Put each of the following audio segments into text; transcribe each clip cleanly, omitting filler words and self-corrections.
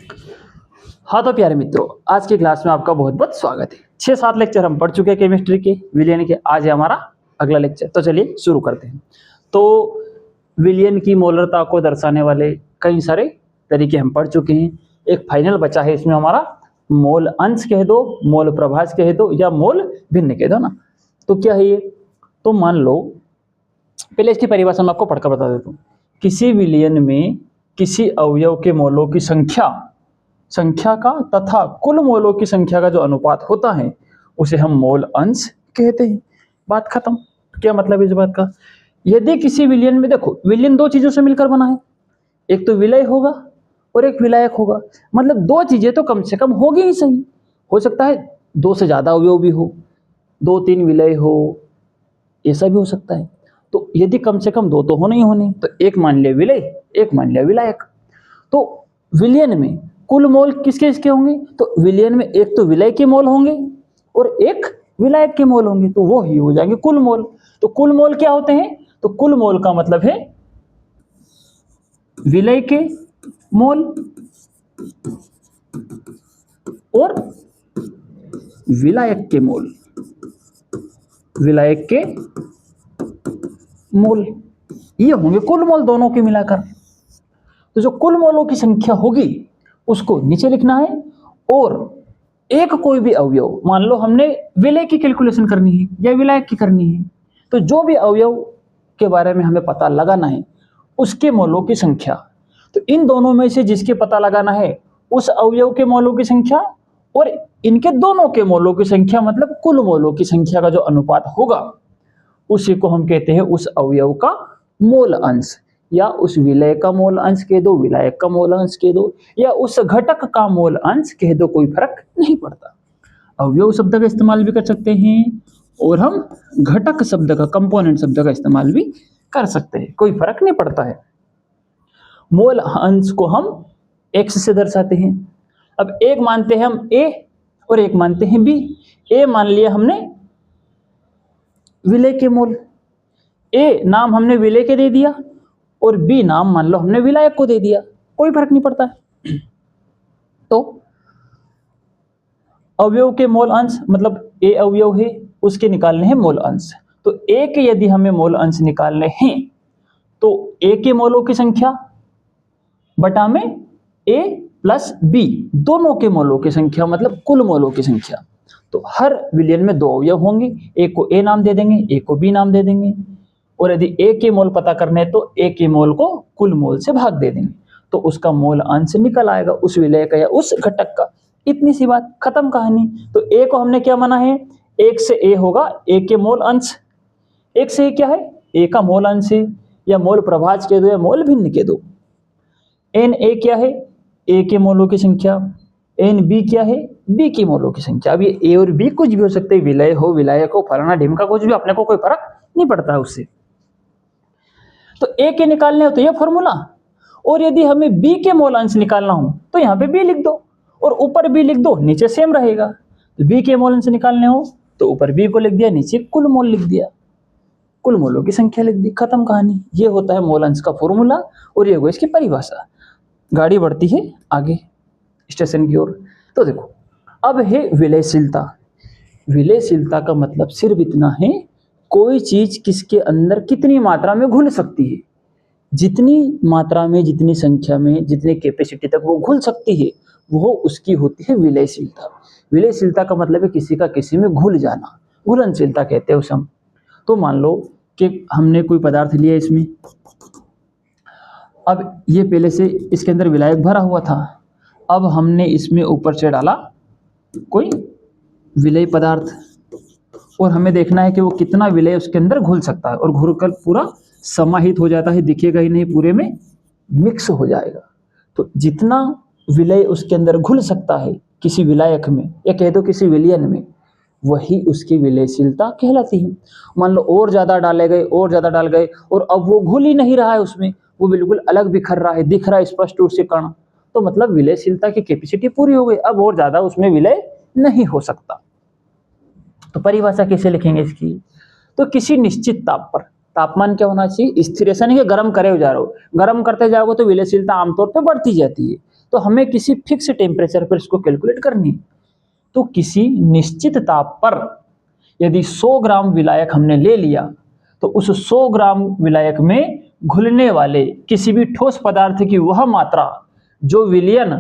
हाँ तो प्यारे मित्रों, आज की क्लास में आपका बहुत बहुत स्वागत है। 6-7 लेक्चर हम पढ़ चुके हैं केमिस्ट्री के, विलयन के। आज है हमारा अगला लेक्चर, तो चलिए शुरू करते हैं। तो विलयन की मोलरता को दर्शाने वाले कई सारे तरीके हम पढ़ चुके हैं। एक फाइनल बचा है इसमें हमारा, मोल अंश कह दो, मोल प्रभाज कह दो, या मोल भिन्न कह दो ना। तो क्या है ये? तो मान लो, पहले इसकी परिभाषा मैं आपको पढ़कर बता देता हूँ। किसी विलयन में किसी अवयव के मोलों की संख्या का तथा कुल मोलों की संख्या का जो अनुपात होता है उसे हम मोल अंश कहते हैं। बात खत्म। क्या मतलब इस बात का? यदि किसी विलयन में, देखो विलयन दो चीजों से मिलकर बना है, एक तो विलय होगा और एक विलायक होगा। मतलब दो चीजें तो कम से कम होगी ही सही। हो सकता है दो से ज्यादा अवयव भी हो, 2-3 विलय हो, ऐसा भी हो सकता है। तो यदि कम से कम दो तो होने ही होने, तो एक मान लिया विलय, एक मान लिया विलायक। तो विलयन में कुल मोल किसके किसके होंगे? तो विलयन में एक तो विलय के मोल होंगे और एक विलायक के मोल होंगे, तो वो ही हो जाएंगे कुल मोल। तो कुल मोल क्या होते हैं? तो कुल मोल का मतलब है विलय के मोल और विलायक के मोल, विलायक के मोल, ये होंगे कुल मोल दोनों के मिलाकर। तो जो कुल मोलों की संख्या होगी उसको नीचे लिखना है। और एक कोई भी अवयव, मान लो हमने विलय की कैलकुलेशन करनी है या विलायक की करनी है, तो जो भी अवयव के बारे में हमें पता लगाना है उसके मोलों की संख्या, तो इन दोनों में से जिसके पता लगाना है उस अवयव के मोलों की संख्या और इनके दोनों के मोलों की संख्या, मतलब कुल मोलों की संख्या का जो अनुपात होगा उसी को हम कहते हैं उस अवयव का मोल अंश, या उस विलय का मोल अंश कह दो, विलायक का मोल अंश कह दो, या उस घटक का मोल अंश कह दो, कोई फर्क नहीं पड़ता। अवयव शब्द का इस्तेमाल भी कर सकते हैं और हम घटक शब्द का, कंपोनेंट शब्द का इस्तेमाल भी कर सकते हैं, कोई फर्क नहीं पड़ता है। मोल अंश को हम x से दर्शाते हैं। अब एक मानते हैं हम a और एक मानते हैं b। a मान लिया हमने विलय के मोल, a नाम हमने विलय के दे दिया और b नाम मान लो हमने विलायक को दे दिया, कोई फर्क नहीं पड़ता। तो अवयव के मोल अंश, मतलब a अवयव है उसके निकालने हैं मोल अंश। तो a के यदि हमें मोल अंश निकालने हैं तो a के मोलों की संख्या बटा में a प्लस b दोनों के मोलों की संख्या, मतलब कुल मोलों की संख्या। तो हर विलयन में दो अवयव होंगे, एक को a नाम दे देंगे, एक को b नाम दे देंगे, और यदि a के मोल पता करने तो a के मोल को कुल मोल से भाग दे देंगे, तो उसका मोल अंश निकल आएगा उस विलय का या उस घटक का। इतनी सी बात, खत्म कहानी। तो a को हमने क्या माना है? एक से a होगा a के मोल अंश। एक से a क्या है? a का मोल अंश है, या मोल प्रभाज कह दो या मोल भिन्न कह दो। एन ए क्या है? a के मोलों की संख्या। एन बी क्या है? b की मोलों की संख्या। अब ये a और b कुछ भी हो सकते हैं, विलय हो, विलायक हो, फलाना ढिमका, कुछ भी, अपने को कोई फर्क नहीं पड़ता है उससे। तो a के निकालने हो तो ये फॉर्मूला, और यदि हमें b के मोल अंश निकालना हो तो यहाँ पे b लिख दो और ऊपर b लिख दो, नीचे सेम रहेगा। तो b के मोल अंश निकालने हो तो ऊपर b को लिख दिया, नीचे कुल मोल लिख दिया, कुल मोलों की संख्या लिख दी, खत्म कहानी। ये होता है मोल अंश का फॉर्मूला और ये हो इसकी परिभाषा। गाड़ी बढ़ती है आगे स्टेशन की ओर। तो देखो, अब है विलयशीलता। विलयशीलता का मतलब सिर्फ इतना है, कोई चीज किसके अंदर कितनी मात्रा में घुल सकती है, जितनी मात्रा में, जितनी संख्या में, जितने कैपेसिटी तक वो घुल सकती है, वो उसकी होती है विलयशीलता। विलयशीलता का मतलब है किसी का किसी में घुल जाना, घुलनशीलता कहते हैं उसे हम। तो मान लो कि हमने कोई पदार्थ लिया इसमें, अब ये पहले से इसके अंदर विलायक भरा हुआ था, अब हमने इसमें ऊपर से डाला कोई विलय पदार्थ और हमें देखना है कि वो कितना विलय उसके अंदर घुल सकता है, और घुलकर पूरा समाहित हो जाता है, दिखेगा ही नहीं, पूरे में मिक्स हो जाएगा। तो जितना विलय उसके अंदर घुल सकता है किसी विलायक में, या कह दो किसी विलयन में, वही उसकी विलयशीलता कहलाती है। मान लो और ज्यादा डाले गए, और ज्यादा डाल गए, और अब वो घुल ही नहीं रहा है उसमें, वो बिल्कुल अलग बिखर रहा है, दिख रहा है स्पष्ट रूप से कण, तो मतलब विलयशीलता की कैपेसिटी पूरी हो गई, अब और ज्यादा उसमें विलय नहीं हो सकता। तो परिभाषा कैसे लिखेंगे इसकी? तो किसी निश्चित ताप पर, तापमान क्या होना चाहिए? स्थिर, ऐसा नहीं कि गर्म करे जा रहे हो, गर्म करते जाओगे तो विलयशीलता आमतौर पर बढ़ती जाती है। तो हमें किसी फिक्स टेम्परेचर पर इसको कैलकुलेट करनी है। तो किसी निश्चित ताप पर यदि 100 ग्राम विलायक हमने ले लिया, तो उस 100 ग्राम विलायक में घुलने वाले किसी भी ठोस पदार्थ की वह मात्रा जो विलयन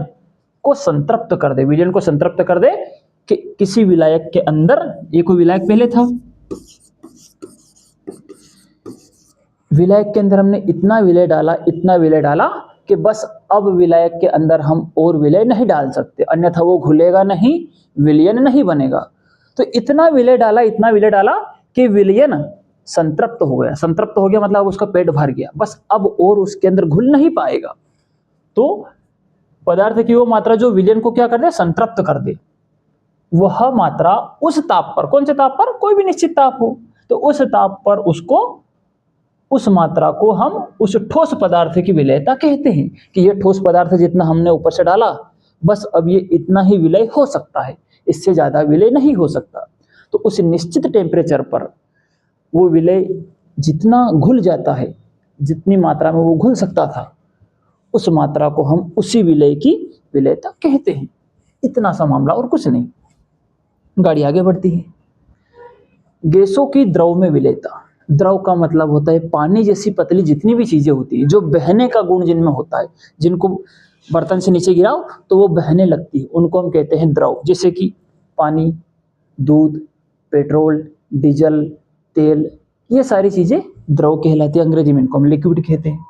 को संतृप्त कर दे, विलयन को संतृप्त कर दे कि किसी विलायक के अंदर, ये कोई विलायक पहले था, विलायक के अंदर हमने इतना विलय डाला, इतना विलय डाला कि बस अब विलायक के अंदर हम और विलय नहीं डाल सकते, अन्यथा वो घुलेगा नहीं, विलयन नहीं बनेगा। तो इतना विलय डाला, इतना विलय डाला कि विलयन संतृप्त हो गया। संतृप्त हो गया मतलब उसका पेट भर गया, बस अब और उसके अंदर घुल नहीं पाएगा। तो पदार्थ की वो मात्रा जो विलयन को क्या कर दे, संतृप्त कर दे, वह मात्रा उस ताप पर, कौन से ताप पर, कोई भी निश्चित ताप हो, तो उस ताप पर उसको, उस मात्रा को हम उस ठोस पदार्थ की विलयता कहते हैं कि यह ठोस पदार्थ जितना हमने ऊपर से डाला, बस अब ये इतना ही विलय हो सकता है, इससे ज्यादा विलय नहीं हो सकता। तो उस निश्चित टेम्परेचर पर वो विलय जितना घुल जाता है, जितनी मात्रा में वो घुल सकता था, उस मात्रा को हम उसी विलय की विलयता कहते हैं। इतना सा मामला और कुछ नहीं। गाड़ी आगे बढ़ती है। गैसों की द्रव में विलयता। द्रव का मतलब होता है पानी जैसी पतली जितनी भी चीजें होती है, जो बहने का गुण जिनमें होता है, जिनको बर्तन से नीचे गिराओ तो वो बहने लगती है, उनको हम कहते हैं द्रव। जैसे कि पानी, दूध, पेट्रोल, डीजल, तेल, ये सारी चीजें द्रव कहलाती है। अंग्रेजी में इनको हम लिक्विड कहते हैं।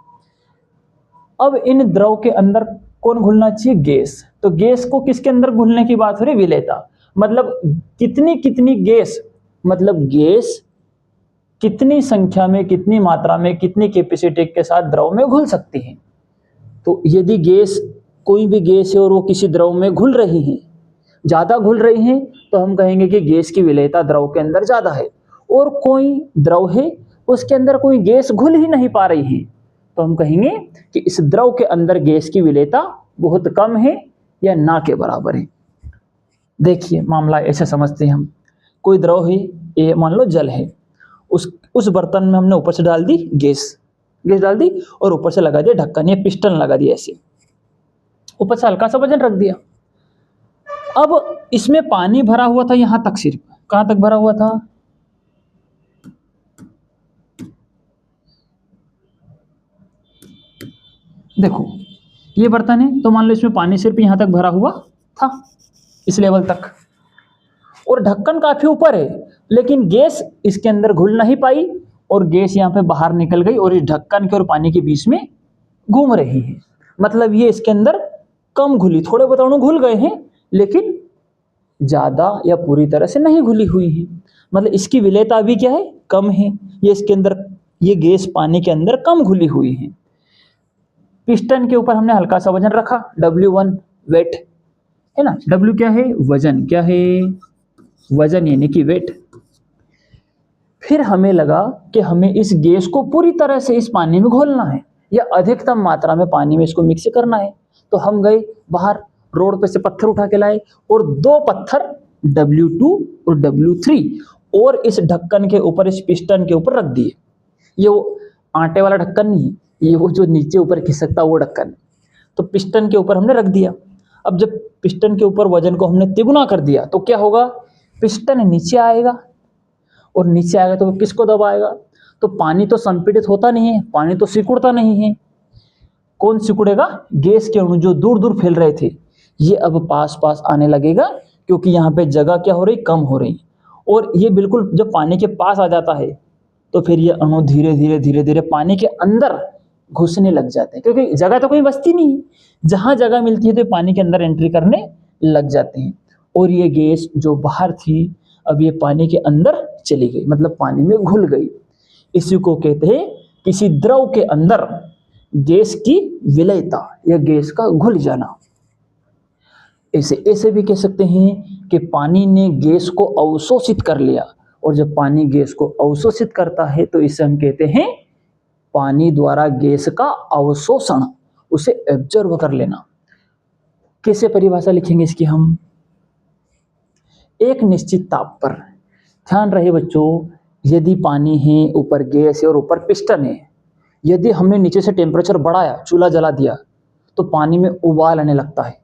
अब इन द्रव के अंदर कौन घुलना चाहिए, गैस। तो गैस को किसके अंदर घुलने की बात हो रही, विलयता। मतलब कितनी कितनी गैस, मतलब गैस कितनी संख्या में, कितनी मात्रा में, कितनी कैपेसिटी के साथ द्रव में घुल सकती है। तो यदि गैस, कोई भी गैस है और वो किसी द्रव में घुल रही है, ज्यादा घुल रही है, तो हम कहेंगे कि गैस की विलयता द्रव के अंदर ज्यादा है। और कोई द्रव है उसके अंदर कोई गैस घुल ही नहीं पा रही है, तो हम कहेंगे कि इस द्रव के अंदर गैस की विलयता बहुत कम है या ना के बराबर है। देखिए मामला ऐसे समझते हैं हम। कोई द्रव है, ये मान लो जल है, उस बर्तन में हमने ऊपर से डाल दी गैस डाल दी और ऊपर से लगा दिया ढक्कन या पिस्टन लगा दिया, ऐसे ऊपर से हल्का सा वजन रख दिया। अब इसमें पानी भरा हुआ था यहां तक, सिर्फ कहां तक भरा हुआ था, देखो ये बर्तन है, तो मान लो इसमें पानी सिर्फ यहां तक भरा हुआ था, इस लेवल तक, और ढक्कन काफी ऊपर है, लेकिन गैस इसके अंदर घुल नहीं पाई और गैस यहां पे बाहर निकल गई और इस ढक्कन के और पानी के बीच में घूम रही है। मतलब ये इसके अंदर कम घुली, थोड़े बहुत अणु घुल गए हैं लेकिन ज्यादा या पूरी तरह से नहीं घुली हुई है। मतलब इसकी विलयता भी क्या है, कम है। ये इसके अंदर, ये गैस पानी के अंदर कम घुली हुई है। पिस्टन के ऊपर हमने हल्का सा वजन रखा, W1 वेट है ना। W क्या है, वजन, क्या है, वजन यानी कि वेट। फिर हमें लगा कि हमें इस गैस को पूरी तरह से इस पानी में घोलना है या अधिकतम मात्रा में पानी में इसको मिक्स करना है। तो हम गए बाहर, रोड पे से पत्थर उठा के लाए और 2 पत्थर W2 और W3 और इस ढक्कन के ऊपर, इस पिस्टन के ऊपर रख दिए। ये वो आटे वाला ढक्कन नहीं है, ये वो जो नीचे ऊपर खिसकता वो ढक्कन है। तो पिस्टन के ऊपर हमने रख दिया। अब जब पिस्टन के ऊपर वजन को हमने तिगुना कर दिया तो क्या होगा, पिस्टन नीचे आएगा और नीचे आएगा तो किसको दबाएगा, तो पानी तो संपीड़ित होता नहीं है, पानी तो सिकुड़ता नहीं है। कौन सिकुड़ेगा, गैस के अणु जो दूर दूर फैल रहे थे ये अब पास पास आने लगेगा, क्योंकि यहाँ पे जगह क्या हो रही, कम हो रही। और ये बिल्कुल जब पानी के पास आ जाता है तो फिर ये अणु धीरे धीरे धीरे धीरे पानी के अंदर घुसने लग जाते हैं, क्योंकि जगह तो कोई बचती नहीं है, जहां जगह मिलती है तो पानी के अंदर एंट्री करने लग जाते हैं। और ये गैस जो बाहर थी अब ये पानी के अंदर चली गई, मतलब पानी में घुल गई। इसी को कहते हैं किसी द्रव के अंदर गैस की विलयता या गैस का घुल जाना। ऐसे ऐसे भी कह सकते हैं कि पानी ने गैस को अवशोषित कर लिया, और जब पानी गैस को अवशोषित करता है तो इसे हम कहते हैं पानी द्वारा गैस का अवशोषण, उसे एब्जॉर्ब कर लेना। कैसे परिभाषा लिखेंगे इसकी हम, एक निश्चित ताप पर, ध्यान रहे बच्चों, यदि पानी है, ऊपर गैस है और ऊपर पिस्टन है, यदि हमने नीचे से टेम्परेचर बढ़ाया, चूल्हा जला दिया, तो पानी में उबाल आने लगता है।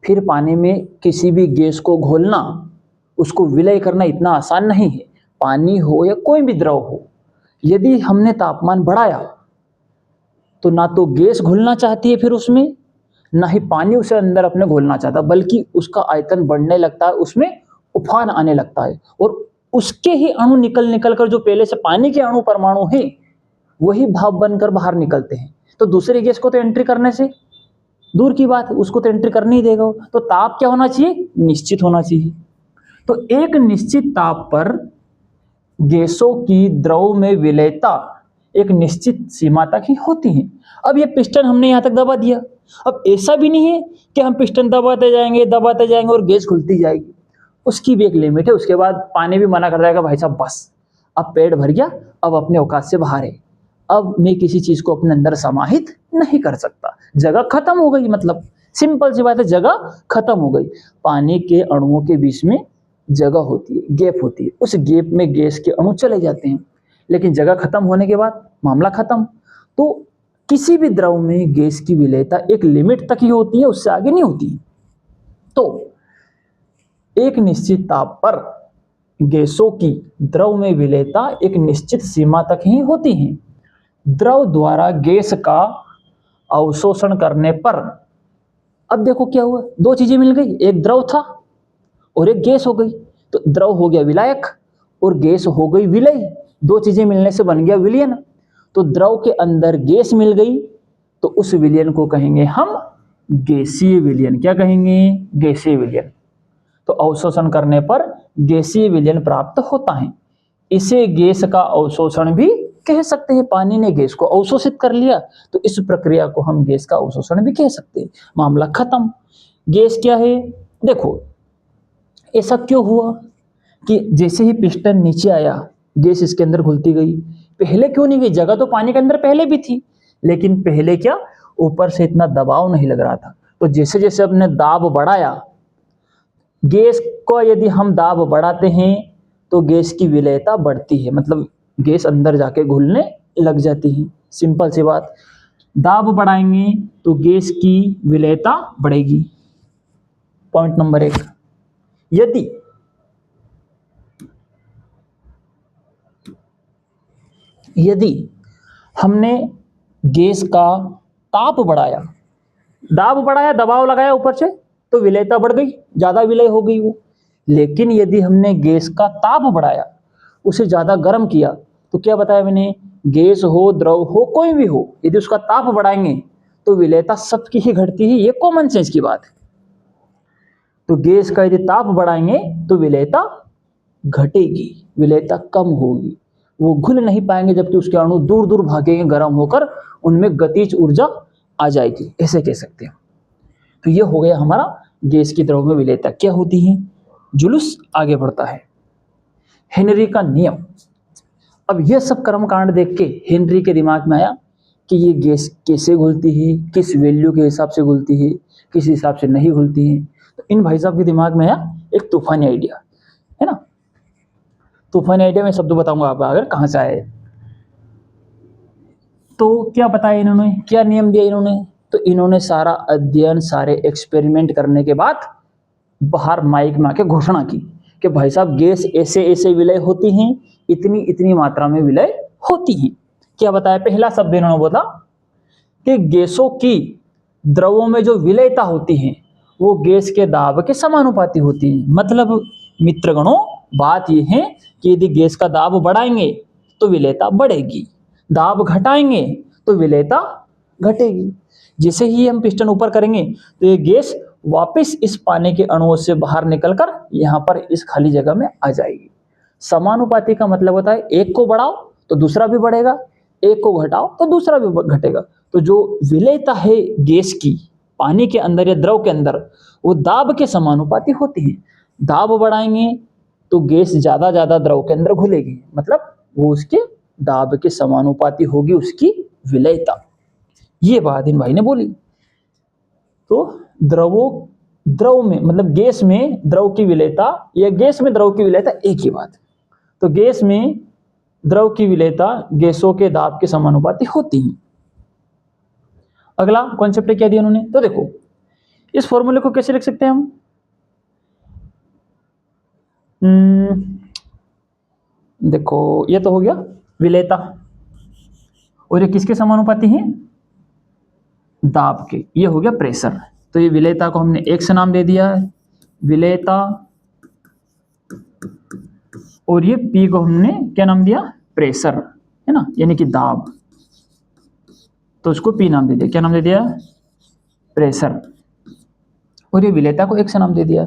फिर पानी में किसी भी गैस को घोलना, उसको विलय करना इतना आसान नहीं है। पानी हो या कोई भी द्रव हो, यदि हमने तापमान बढ़ाया तो ना तो गैस घुलना चाहती है फिर उसमें, ना ही पानी उसे अंदर अपने घोलना चाहता, बल्कि उसका आयतन बढ़ने लगता है, उसमें उफान आने लगता है और उसके ही अणु निकल निकल कर, जो पहले से पानी के अणु परमाणु हैं, वही भाप बनकर बाहर निकलते हैं। तो दूसरी गैस को तो एंट्री करने से दूर की बात है, उसको तो एंट्री करने ही देगा। तो ताप क्या होना चाहिए? निश्चित होना चाहिए। तो एक निश्चित ताप पर गैसों की द्रव में विलयता एक निश्चित सीमा तक ही होती है। अब ये पिस्टन हमने यहाँ तक दबा दिया। अब ऐसा भी नहीं है कि हम पिस्टन दबाते जाएंगे और गैस खुलती जाएगी। उसकी भी एक लिमिट है। उसके बाद पानी भी मना कर जाएगा, भाई साहब बस अब पेट भर गया, अब अपने औकात से बाहर है, अब मैं किसी चीज को अपने अंदर समाहित नहीं कर सकता, जगह खत्म हो गई। मतलब सिंपल सी बात है, जगह खत्म हो गई। पानी के अणुओं के बीच में जगह होती है, गैप होती है, उस गैप में गैस के अणु चले जाते हैं, लेकिन जगह खत्म होने के बाद मामला खत्म। तो किसी भी द्रव में गैस की विलयता एक लिमिट तक ही होती है, उससे आगे नहीं होती। तो एक निश्चित ताप पर गैसों की द्रव में विलयता एक निश्चित सीमा तक ही होती है। द्रव द्वारा गैस का अवशोषण करने पर, अब देखो क्या हुआ, दो चीजें मिल गई, एक द्रव था और एक गैस हो गई। तो द्रव हो गया विलायक और गैस हो गई विलय, दो चीजें मिलने से बन गया विलयन। तो द्रव के अंदर गैस मिल गई तो उस विलयन को कहेंगे हम गैसीय विलयन। क्या कहेंगे? गैसीय विलयन। तो अवशोषण करने पर गैसीय विलयन प्राप्त होता है। इसे गैस का अवशोषण भी कह सकते हैं। पानी ने गैस को अवशोषित कर लिया तो इस प्रक्रिया को हम गैस का अवशोषण भी कह सकते हैं। मामला खत्म। गैस क्या है? देखो ऐसा क्यों हुआ कि जैसे ही पिस्टन नीचे आया गैस इसके अंदर घुलती गई। पहले क्यों नहीं गई? जगह तो पानी के अंदर पहले भी थी, लेकिन पहले क्या, ऊपर से इतना दबाव नहीं लग रहा था। तो जैसे जैसे हमने दाब बढ़ाया, गैस को यदि हम दाब बढ़ाते हैं तो गैस की विलयता बढ़ती है, मतलब गैस अंदर जाके घुलने लग जाती है। सिंपल सी बात, दाब बढ़ाएंगे तो गैस की विलयता बढ़ेगी। पॉइंट नंबर 1, यदि हमने गैस का ताप बढ़ाया, दाब बढ़ाया, दबाव लगाया ऊपर से, तो विलयता बढ़ गई, ज्यादा विलय हो गई वो। लेकिन यदि हमने गैस का ताप बढ़ाया, उसे ज्यादा गर्म किया, तो क्या बताया मैंने, गैस हो द्रव हो कोई भी हो, यदि उसका ताप बढ़ाएंगे तो विलयता सबकी ही घटती है। ये कॉमन सेंस की बात है। तो गैस का यदि ताप बढ़ाएंगे तो विलयता घटेगी, विलयता कम होगी, वो घुल नहीं पाएंगे, जबकि उसके अणु दूर दूर भागेंगे गर्म होकर, उनमें गतिज ऊर्जा आ जाएगी, ऐसे कह सकते हैं। तो ये हो गया हमारा गैस की द्रव में विलयता क्या होती है। जुलूस आगे बढ़ता है। हेनरी का नियम। अब यह सब कर्मकांड देख के हेनरी के दिमाग में आया कि ये गैस कैसे घुलती है, किस वैल्यू के हिसाब से घुलती है, किस हिसाब से नहीं घुलती है। तो इन भाई साहब के दिमाग में आया एक तूफानी आइडिया, है ना। तूफानी आइडिया में शब्द बताऊंगा आपको अगर कहां से आए। तो क्या बताया इन्होंने, क्या नियम दिया इन्होंने, तो इन्होंने सारा अध्ययन, सारे एक्सपेरिमेंट करने के बाद बाहर माइक में आके घोषणा की कि भाई साहब गैस ऐसे ऐसे विलय होती हैं, इतनी इतनी मात्रा में विलय होती हैं। क्या बताया? पहला शब्द इन्होंने बोला कि गैसों की द्रवों में जो विलयता होती है वो गैस के दाब के समानुपाती होती है। मतलब मित्रगणों, बात यह है कि यदि गैस का दाब बढ़ाएंगे तो विलयता बढ़ेगी, दाब घटाएंगे तो विलयता घटेगी। जैसे ही हम पिस्टन ऊपर करेंगे तो ये गैस वापस इस पानी के अणुओं से बाहर निकलकर यहाँ पर इस खाली जगह में आ जाएगी। समानुपाती का मतलब होता है एक को बढ़ाओ तो दूसरा भी बढ़ेगा, एक को घटाओ तो दूसरा भी घटेगा। तो जो विलयता है गैस की पानी के अंदर या द्रव के अंदर, वो दाब के समानुपाती होती है। दाब बढ़ाएंगे तो गैस ज्यादा ज्यादा द्रव के अंदर घुलेगी, मतलब वो उसके दाब के समानुपाती होगी उसकी विलयता। ये बात इन भाई ने बोली। तो द्रव में, मतलब गैस में द्रव की विलयता या गैस में द्रव की विलयता एक ही बात है। तो गैस में द्रव की विलयता गैसों के दाब के समानुपाती होती है। अगला कॉन्सेप्ट क्या दिया उन्होंने, तो देखो इस फॉर्मूले को कैसे लिख सकते हैं हम। देखो ये तो हो गया विलेयता, और ये किसके समानुपाती है, दाब के, ये हो गया प्रेशर। तो ये विलेयता को हमने एक से नाम दे दिया है विलेयता, और ये P को हमने क्या नाम दिया, प्रेशर, है ना, यानी कि दाब, तो उसको P नाम दे दिया, क्या नाम दे दिया, प्रेशर, और ये विलेयता को एक से नाम दे दिया।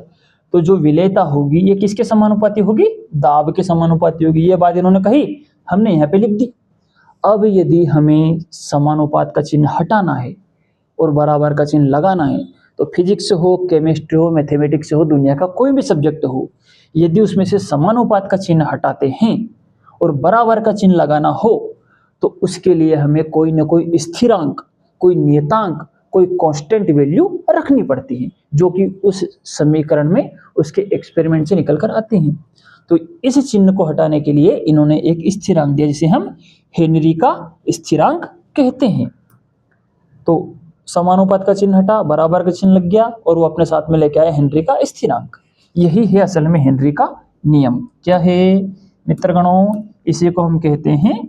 तो जो विलेयता होगी ये किसके समानुपाती होगी, दाब के समानुपाती होगी। ये बात इन्होंने कही, हमने यहाँ पे लिख दी। अब यदि हमें समानुपात का चिन्ह हटाना है और बराबर का चिन्ह लगाना है, तो फिजिक्स हो, केमिस्ट्री हो, मैथमेटिक्स हो, दुनिया का कोई भी सब्जेक्ट हो, यदि उसमें से समानुपात का चिन्ह हटाते हैं और बराबर का चिन्ह लगाना हो, तो उसके लिए हमें कोई ना कोई स्थिरांक, कोई नियतांक, कोई कांस्टेंट वैल्यू रखनी पड़ती है, जो कि उस समीकरण में उसके एक्सपेरिमेंट से निकल कर आते हैं। तो इस चिन्ह को हटाने के लिए इन्होंने एक स्थिरांक दिया, जिसे हम हेनरी का स्थिरांक कहते हैं। तो समानुपात का चिन्ह हटा, बराबर का चिन्ह लग गया, और वो अपने साथ में लेके आया हेनरी का स्थिरांक। यही है असल में हेनरी का नियम। क्या है मित्रगणों, इसी को हम कहते हैं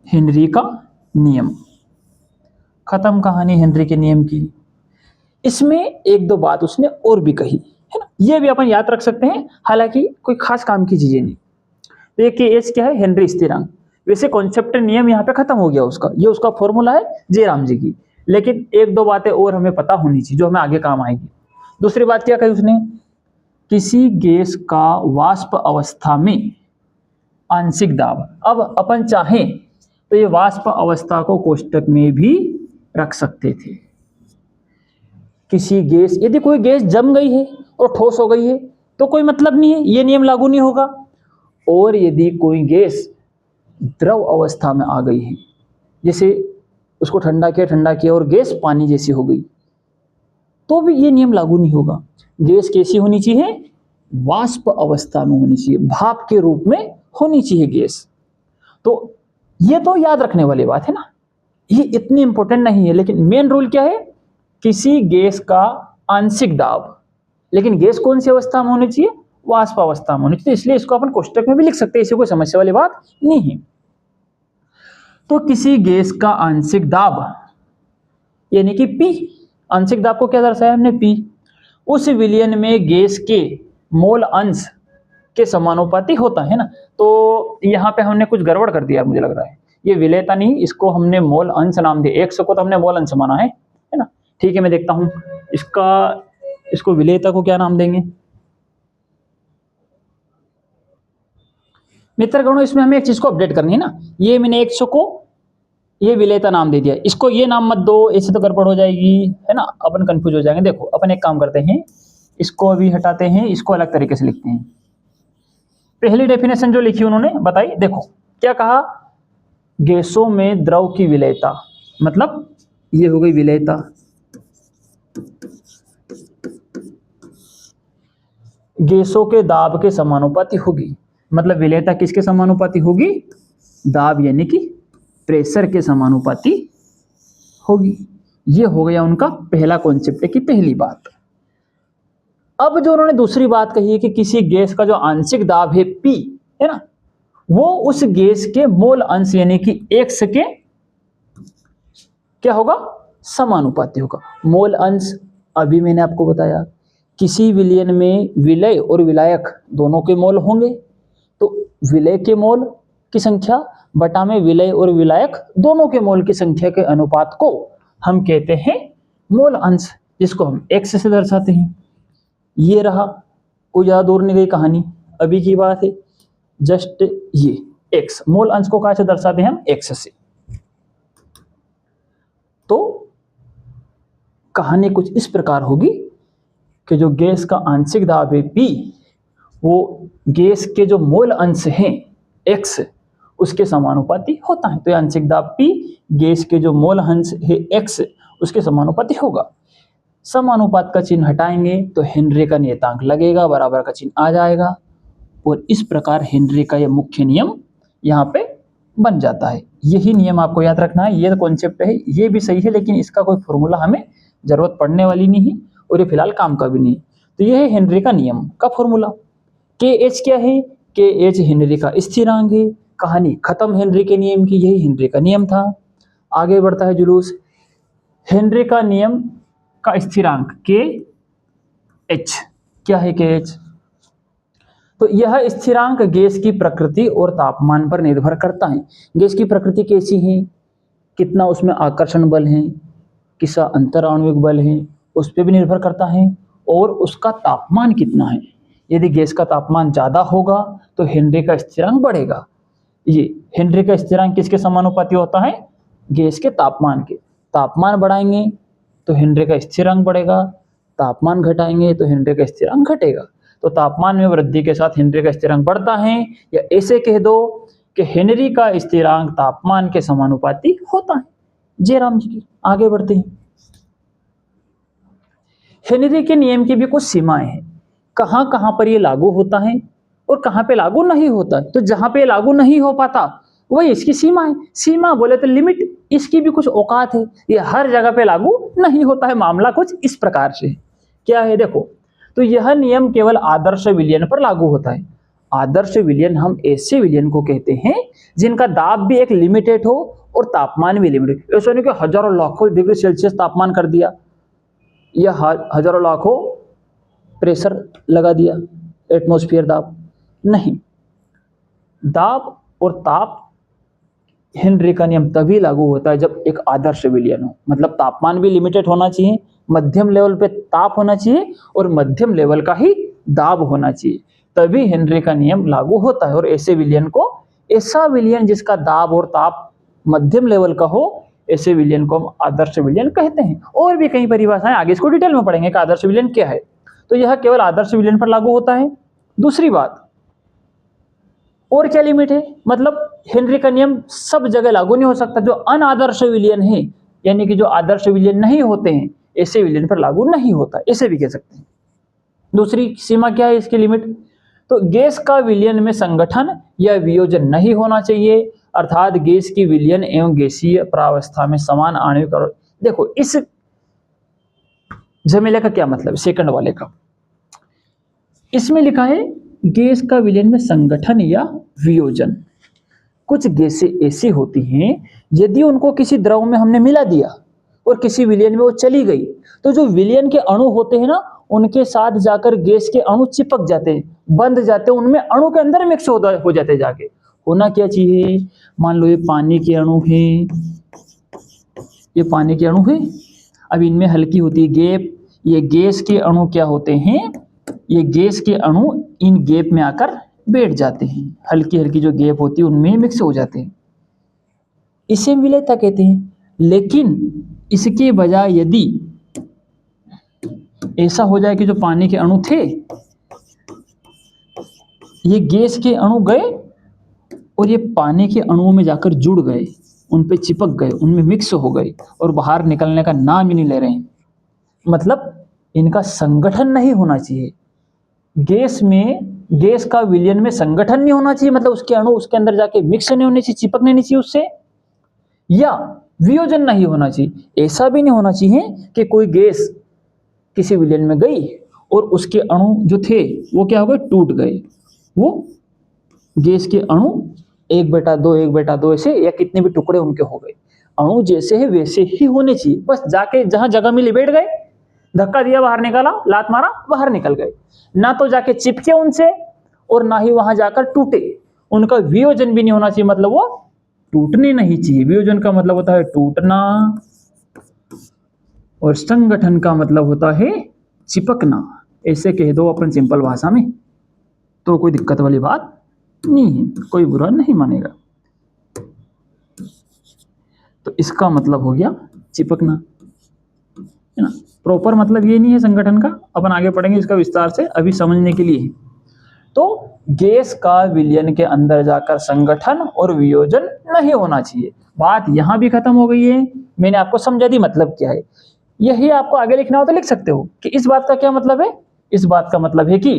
हेनरी का नियम। खत्म कहानी हेनरी के नियम की। इसमें एक दो बात उसने और भी कही है ना, ये भी अपन याद रख सकते हैं, हालांकि कोई खास काम की चीजें नहीं। तो एक एच क्या है, हेनरी स्थिरांक। वैसे कॉन्सेप्ट नियम यहाँ पे खत्म हो गया उसका, ये उसका फॉर्मूला है जयराम जी की, लेकिन एक दो बातें और हमें पता होनी चाहिए जो हमें आगे काम आएगी। दूसरी बात क्या कही उसने, किसी गैस का वाष्प अवस्था में आंशिक दाब। अब अपन चाहें तो ये वाष्प अवस्था को कोष्टक में भी रख सकते थे। किसी गैस, यदि कोई गैस जम गई है और ठोस हो गई है तो कोई मतलब नहीं है, ये नियम लागू नहीं होगा। और यदि कोई गैस द्रव अवस्था में आ गई है, जैसे उसको ठंडा किया और गैस पानी जैसी हो गई, तो भी ये नियम लागू नहीं होगा। गैस कैसी होनी चाहिए, वाष्प अवस्था में होनी चाहिए, भाप के रूप में होनी चाहिए गैस। तो ये तो याद रखने वाली बात है ना, ये इतनी इंपॉर्टेंट नहीं है। लेकिन मेन रूल क्या है, किसी गैस का आंशिक दाब, लेकिन गैस कौन सी अवस्था में होनी चाहिए, वाष्प अवस्था में होनी चाहिए। इसलिए इसको अपन कोष्टक में भी लिख सकते हैं, इसे कोई समस्या वाली बात नहीं है। तो किसी गैस का आंशिक दाब यानी कि P, आंशिक दाब को क्या दर्शाया हमने, P, उस विलयन में गैस के मोल अंश के समानुपाती होता है ना। तो यहाँ पे हमने कुछ गड़बड़ कर दिया मुझे लग रहा है, ये विलेयता नहीं, इसको हमने मोल अंश नाम दिया, 100 को तो हमने मोल अंश माना है ना। ठीक है, मैं देखता हूँ इसको विलेयता को क्या नाम देंगे। मित्रगणों, इसमें हमें एक चीज को अपडेट करनी है ना, ये मैंने 100 को ये विलेयता नाम दे दिया, इसको ये नाम मत दो, ऐसे तो गड़बड़ हो जाएगी है ना, अपन कंफ्यूज हो जाएंगे। देखो अपन एक काम करते हैं, इसको अभी हटाते हैं, इसको अलग तरीके से लिखते हैं। पहली डेफिनेशन जो लिखी उन्होंने बताई, देखो क्या कहा, गैसों में द्रव की विलेयता, मतलब ये हो गई विलेयता। गैसों के दाब के समानुपाती होगी, मतलब विलेयता किसके समानुपाती होगी, दाब यानी कि प्रेशर के समानुपाती होगी। ये हो गया उनका पहला कॉन्सेप्ट की पहली बात। अब जो उन्होंने दूसरी बात कही है कि किसी गैस का जो आंशिक दाब है P, है ना, वो उस गैस के मोल अंश यानी कि X के क्या होगा, समानुपाती होगा। मोल अंश अभी मैंने आपको बताया, किसी विलयन में विलय और विलायक दोनों के मोल होंगे, तो विलय के मोल की संख्या बटा में विलय और विलायक दोनों के मोल की संख्या के अनुपात को हम कहते हैं मोल अंश, जिसको हम X से दर्शाते हैं। ये रहा, कोई ज़्यादा दूर नहीं गई कहानी, अभी की बात है, जस्ट ये X, मोल अंश को कहाँ से दर्शाते हैं हम, X से। तो कहानी कुछ इस प्रकार होगी कि जो गैस का आंशिक दाब है P, वो गैस के जो मोल अंश हैं X, उसके समानुपाती होता है। तो आंशिक दाब P गैस के जो मोल अंश है X, उसके समानुपाती होगा। समानुपात का चिन्ह हटाएंगे तो हेनरी का नियतांक लगेगा, बराबर का चिन्ह आ जाएगा, और इस प्रकार हेनरी का यह मुख्य नियम यहाँ पे बन जाता है। यही नियम आपको याद रखना है। ये कॉन्सेप्ट है, ये भी सही है, लेकिन इसका कोई फॉर्मूला हमें जरूरत पड़ने वाली नहीं है और ये फिलहाल काम का भी नहीं है। तो ये है हेनरी का नियम का फॉर्मूला। के एच क्या है? के एच हेनरी का स्थिरांक है। कहानी खत्म हेनरी के नियम की, यही हेनरी का नियम था। आगे बढ़ता है जुलूस। हेनरी का नियम का स्थिरांक के एच क्या है? के एच, तो यह स्थिरांक गैस की प्रकृति और तापमान पर निर्भर करता है। गैस की प्रकृति कैसी है, कितना उसमें आकर्षण बल है, किसा अंतराण्विक बल है, उस पर भी निर्भर करता है, और उसका तापमान कितना है। यदि गैस का तापमान ज़्यादा होगा तो हेनरी का स्थिरांक बढ़ेगा। ये हेनरी का स्थिरांक किसके समानुपाती होता है? गैस के तापमान के। तापमान बढ़ाएंगे तो हेनरी का स्थिरांक बढ़ेगा, तापमान घटाएंगे तो हेनरी का स्थिरांक घटेगा। तो तापमान में वृद्धि के साथ हेनरी का स्थिरांक बढ़ता है, या ऐसे कह दो कि हेनरी का स्थिरांक तापमान के समानुपाती होता है। जयराम जी की आगे बढ़ते हैं। हेनरी के नियम की भी कुछ सीमाएं हैं, कहां कहां पर ये लागू होता है और कहां पे लागू नहीं होता। तो जहां पे लागू नहीं हो पाता वही इसकी सीमा है। सीमा बोले तो लिमिट, इसकी भी कुछ औकात है। ये हर जगह पे लागू नहीं होता है। मामला कुछ इस प्रकार से क्या है, देखो। तो यह नियम केवल आदर्श विलयन पर लागू होता है। आदर्श विलयन हम ऐसे विलयन को कहते हैं जिनका दाब भी एक लिमिटेड हो और तापमान भी लिमिटेड। ऐसा नहीं कि हजारों लाखों डिग्री सेल्सियस तापमान कर दिया या हजारों लाखों प्रेशर लगा दिया, एटमॉस्फेयर दाब नहीं। दाब और ताप हेनरी का नियम तभी लागू होता है जब एक आदर्श विलयन हो, मतलब तापमान भी लिमिटेड होना चाहिए, मध्यम लेवल पे ताप होना चाहिए और मध्यम लेवल का ही दाब होना चाहिए, तभी हेनरी का नियम लागू होता है। और ऐसे विलयन को, ऐसा विलयन जिसका दाब और ताप मध्यम लेवल का हो, ऐसे विलयन को हम आदर्श विलयन कहते हैं। और भी कई परिभाषाएं आगे इसको डिटेल में पढ़ेंगे कि आदर्श विलयन क्या है। तो यह केवल आदर्श विलयन पर लागू होता है। दूसरी बात, और क्या लिमिट है, मतलब हेनरी का नियम सब जगह लागू नहीं हो सकता। जो अनादर्श विलयन है, यानी कि जो आदर्श विलयन नहीं होते हैं, ऐसे विलयन पर लागू नहीं होता, ऐसे भी कह सकते हैं। दूसरी सीमा क्या है इसकी लिमिट, तो गैस का विलयन में संगठन या वियोजन नहीं होना चाहिए, अर्थात गैस की विलयन एवं गैसीय प्रावस्था में समान आणविक और, देखो इस झमेले का क्या मतलब, सेकंड वाले का, इसमें लिखा है गैस का विलयन में संगठन या वियोजन। कुछ गैसें ऐसी होती हैं यदि उनको किसी द्रव में हमने मिला दिया और किसी विलयन में वो चली गई, तो जो विलयन के अणु होते हैं ना, उनके साथ जाकर गैस के अणु चिपक जाते हैं, बंध जाते हैं, उनमें अणु के अंदर मिक्स हो जाते हैं जाके। होना क्या चाहिए, मान लो ये पानी के अणु है, ये पानी के अणु है, अब इनमें हल्की होती है गैप, ये गैस के अणु क्या होते हैं, ये गैस के अणु इन गैप में आकर बैठ जाते हैं, हल्की हल्की जो गैप होती है उनमें मिक्स हो जाते हैं, इसे विलयता कहते हैं। लेकिन इसके बजाय यदि ऐसा हो जाए कि जो पानी के अणु थे, ये गैस के अणु गए और ये पानी के अणुओं में जाकर जुड़ गए, उन पे चिपक गए, उनमें मिक्स हो गए और बाहर निकलने का नाम ही नहीं ले रहे हैं, मतलब इनका संगठन नहीं होना चाहिए। गैस में, गैस का विलयन में संगठन नहीं होना चाहिए, मतलब उसके अणु उसके अंदर जाके मिक्स नहीं होने चाहिए, चिपकने नहीं चाहिए उससे, या वियोजन नहीं होना चाहिए। ऐसा भी नहीं होना चाहिए कि कोई गैस किसी विलयन में गई और उसके अणु जो थे वो क्या हो गए, टूट गए। वो गैस के अणु 1/2 ऐसे, या कितने भी टुकड़े उनके हो गए, अणु जैसे है वैसे ही होने चाहिए, बस जाके जहां जगह मिली बैठ गए, धक्का दिया बाहर निकाला, लात मारा बाहर निकल गए, ना तो जाके चिपके उनसे और ना ही वहां जाकर टूटे। उनका वियोजन भी नहीं होना चाहिए, मतलब वो टूटने नहीं चाहिए। वियोजन का मतलब होता है टूटना और संगठन का मतलब होता है चिपकना, ऐसे कह दो अपन सिंपल भाषा में, तो कोई दिक्कत वाली बात नहीं है, कोई बुरा नहीं मानेगा। तो इसका मतलब हो गया चिपकना, है ना। प्रॉपर मतलब ये नहीं है संगठन का, अपन आगे पढ़ेंगे इसका विस्तार से, अभी समझने के लिए। तो गैस का विलयन के अंदर जाकर संगठन और वियोजन नहीं होना चाहिए। बात यहां भी खत्म हो गई है, मैंने आपको समझा दी मतलब क्या है। यही आपको आगे लिखना हो तो लिख सकते हो कि इस बात का क्या मतलब है। इस बात का मतलब है कि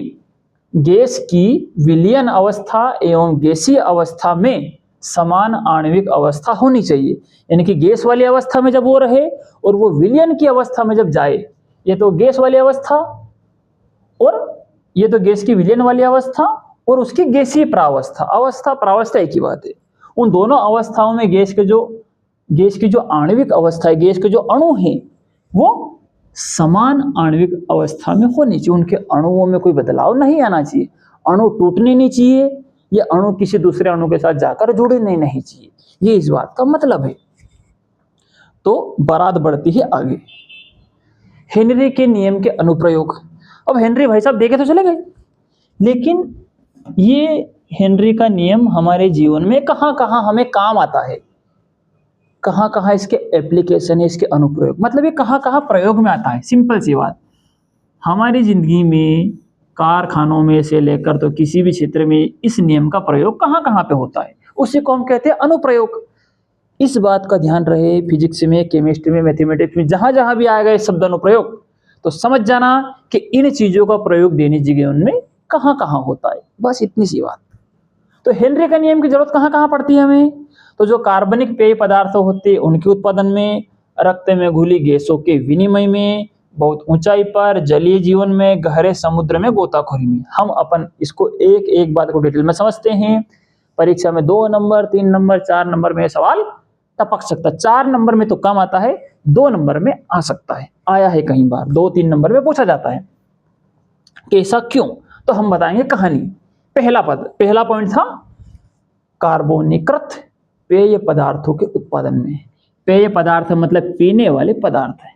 गैस की विलयन अवस्था एवं गैसीय अवस्था में समान आणविक अवस्था होनी चाहिए, यानी कि गैस वाली अवस्था में जब वो रहे और वो विलयन की अवस्था में जब जाए, ये तो गैस वाली अवस्था और ये तो गैस की विलयन वाली अवस्था और उसकी गैसीय प्रावस्था, अवस्था प्रावस्था एक ही बात है। उन दोनों अवस्थाओं में गैस की जो आणविक अवस्था है, गैस के जो अणु हैं, वो समान आणविक अवस्था में होनी चाहिए। उनके अणुओं में कोई बदलाव नहीं आना चाहिए, अणु टूटने नहीं चाहिए, ये अणु किसी दूसरे अणु के साथ जाकर जुड़े नहीं चाहिए, ये इस बात का मतलब है। तो बारात बढ़ती है आगे, हेनरी के नियम के अनुप्रयोग। अब हेनरी भाई साहब देखे तो चले गए, लेकिन ये हेनरी का नियम हमारे जीवन में कहाँ कहाँ हमें काम आता है, कहाँ कहाँ इसके एप्लीकेशन है, इसके अनुप्रयोग, मतलब ये कहाँ कहाँ प्रयोग में आता है। सिंपल सी बात, हमारी जिंदगी में कारखानों में से लेकर तो किसी भी क्षेत्र में इस नियम का प्रयोग कहाँ कहाँ पे होता है, उसी को हम कहते हैं अनुप्रयोग। इस बात का ध्यान रहे, फिजिक्स में, केमिस्ट्री में, मैथमेटिक्स में जहां जहां भी आएगा इस शब्द अनुप्रयोग, तो समझ जाना कि इन चीजों का प्रयोग दैनिक जीवन में कहाँ कहाँ होता है, बस इतनी सी बात। तो हेनरी का नियम की जरूरत कहाँ कहाँ पड़ती है हमें, तो जो कार्बनिक पेय पदार्थ होते हैं उनके उत्पादन में, रक्त में घुली गैसों के विनिमय में, बहुत ऊंचाई पर, जलीय जीवन में, गहरे समुद्र में गोताखोरी में। हम अपन इसको एक एक बात को डिटेल में समझते हैं। परीक्षा में 2 नंबर, 3 नंबर, 4 नंबर में सवाल टपक सकता है। 4 नंबर में तो कम आता है, 2 नंबर में आ सकता है, आया है कई बार, 2-3 नंबर में पूछा जाता है कि ऐसा क्यों। तो हम बताएंगे कहानी। पहला पॉइंट था कार्बोनिकृत पेय पदार्थों के उत्पादन में। पेय पदार्थ मतलब पीने वाले पदार्थ हैं,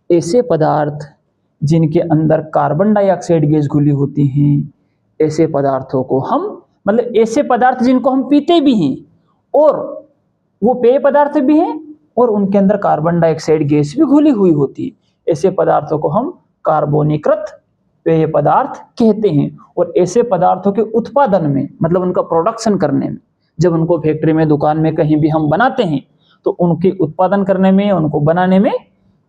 ऐसे पदार्थ जिनके अंदर कार्बन डाइऑक्साइड गैस घुली होती हैं, ऐसे पदार्थों को हम, मतलब ऐसे पदार्थ जिनको हम पीते भी हैं और वो पेय पदार्थ भी हैं और उनके अंदर कार्बन डाइऑक्साइड गैस भी घुली हुई होती है, ऐसे पदार्थों को हम कार्बोनिकृत पेय पदार्थ कहते हैं। और ऐसे पदार्थों के उत्पादन में, मतलब उनका प्रोडक्शन करने में, जब उनको फैक्ट्री में, दुकान में, कहीं भी हम बनाते हैं, तो उनके उत्पादन करने में, उनको बनाने में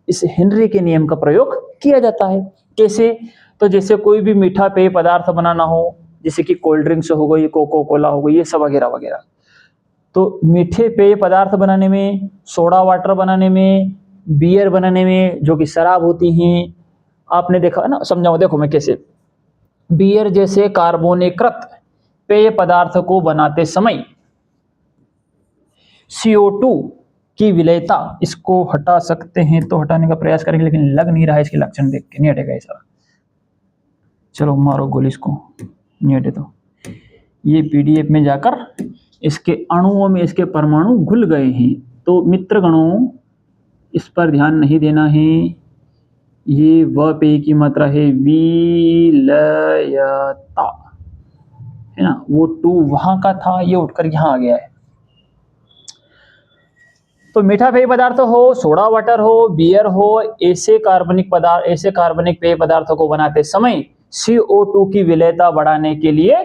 इस हेनरी के नियम का प्रयोग किया जाता है। कैसे, तो जैसे कोई भी मीठा पेय पदार्थ बनाना हो, जैसे कि कोल्ड ड्रिंक्स हो गई, कोको कोला हो गई, ये सब वगैरह वगैरह, तो मीठे पेय पदार्थ बनाने में, सोडा वाटर बनाने में, बियर बनाने में, जो कि शराब होती हैं, आपने देखा है ना, समझाऊं देखो मैं कैसे। बियर जैसे कार्बोनिकृत पेय पदार्थ को बनाते समय CO2 की विलेयता, इसको हटा सकते हैं तो हटाने का प्रयास करेंगे, लेकिन लग नहीं रहा है, इसके लक्षण देख के नहीं हटेगा ऐसा। चलो मारो गोली इसको, नहीं हटे तो। ये PDF में जाकर इसके अणुओं में इसके परमाणु घुल गए हैं, तो मित्रगणों इस पर ध्यान नहीं देना है। ये व पेय की मात्रा है विलयता, है ना, वो 2 वहां का था, ये उठकर यहां आ गया है। तो मीठा पेय पदार्थ हो, सोडा वाटर हो, बियर हो, ऐसे कार्बनिक पेय पदार्थों को बनाते समय CO2 की विलेयता बढ़ाने के लिए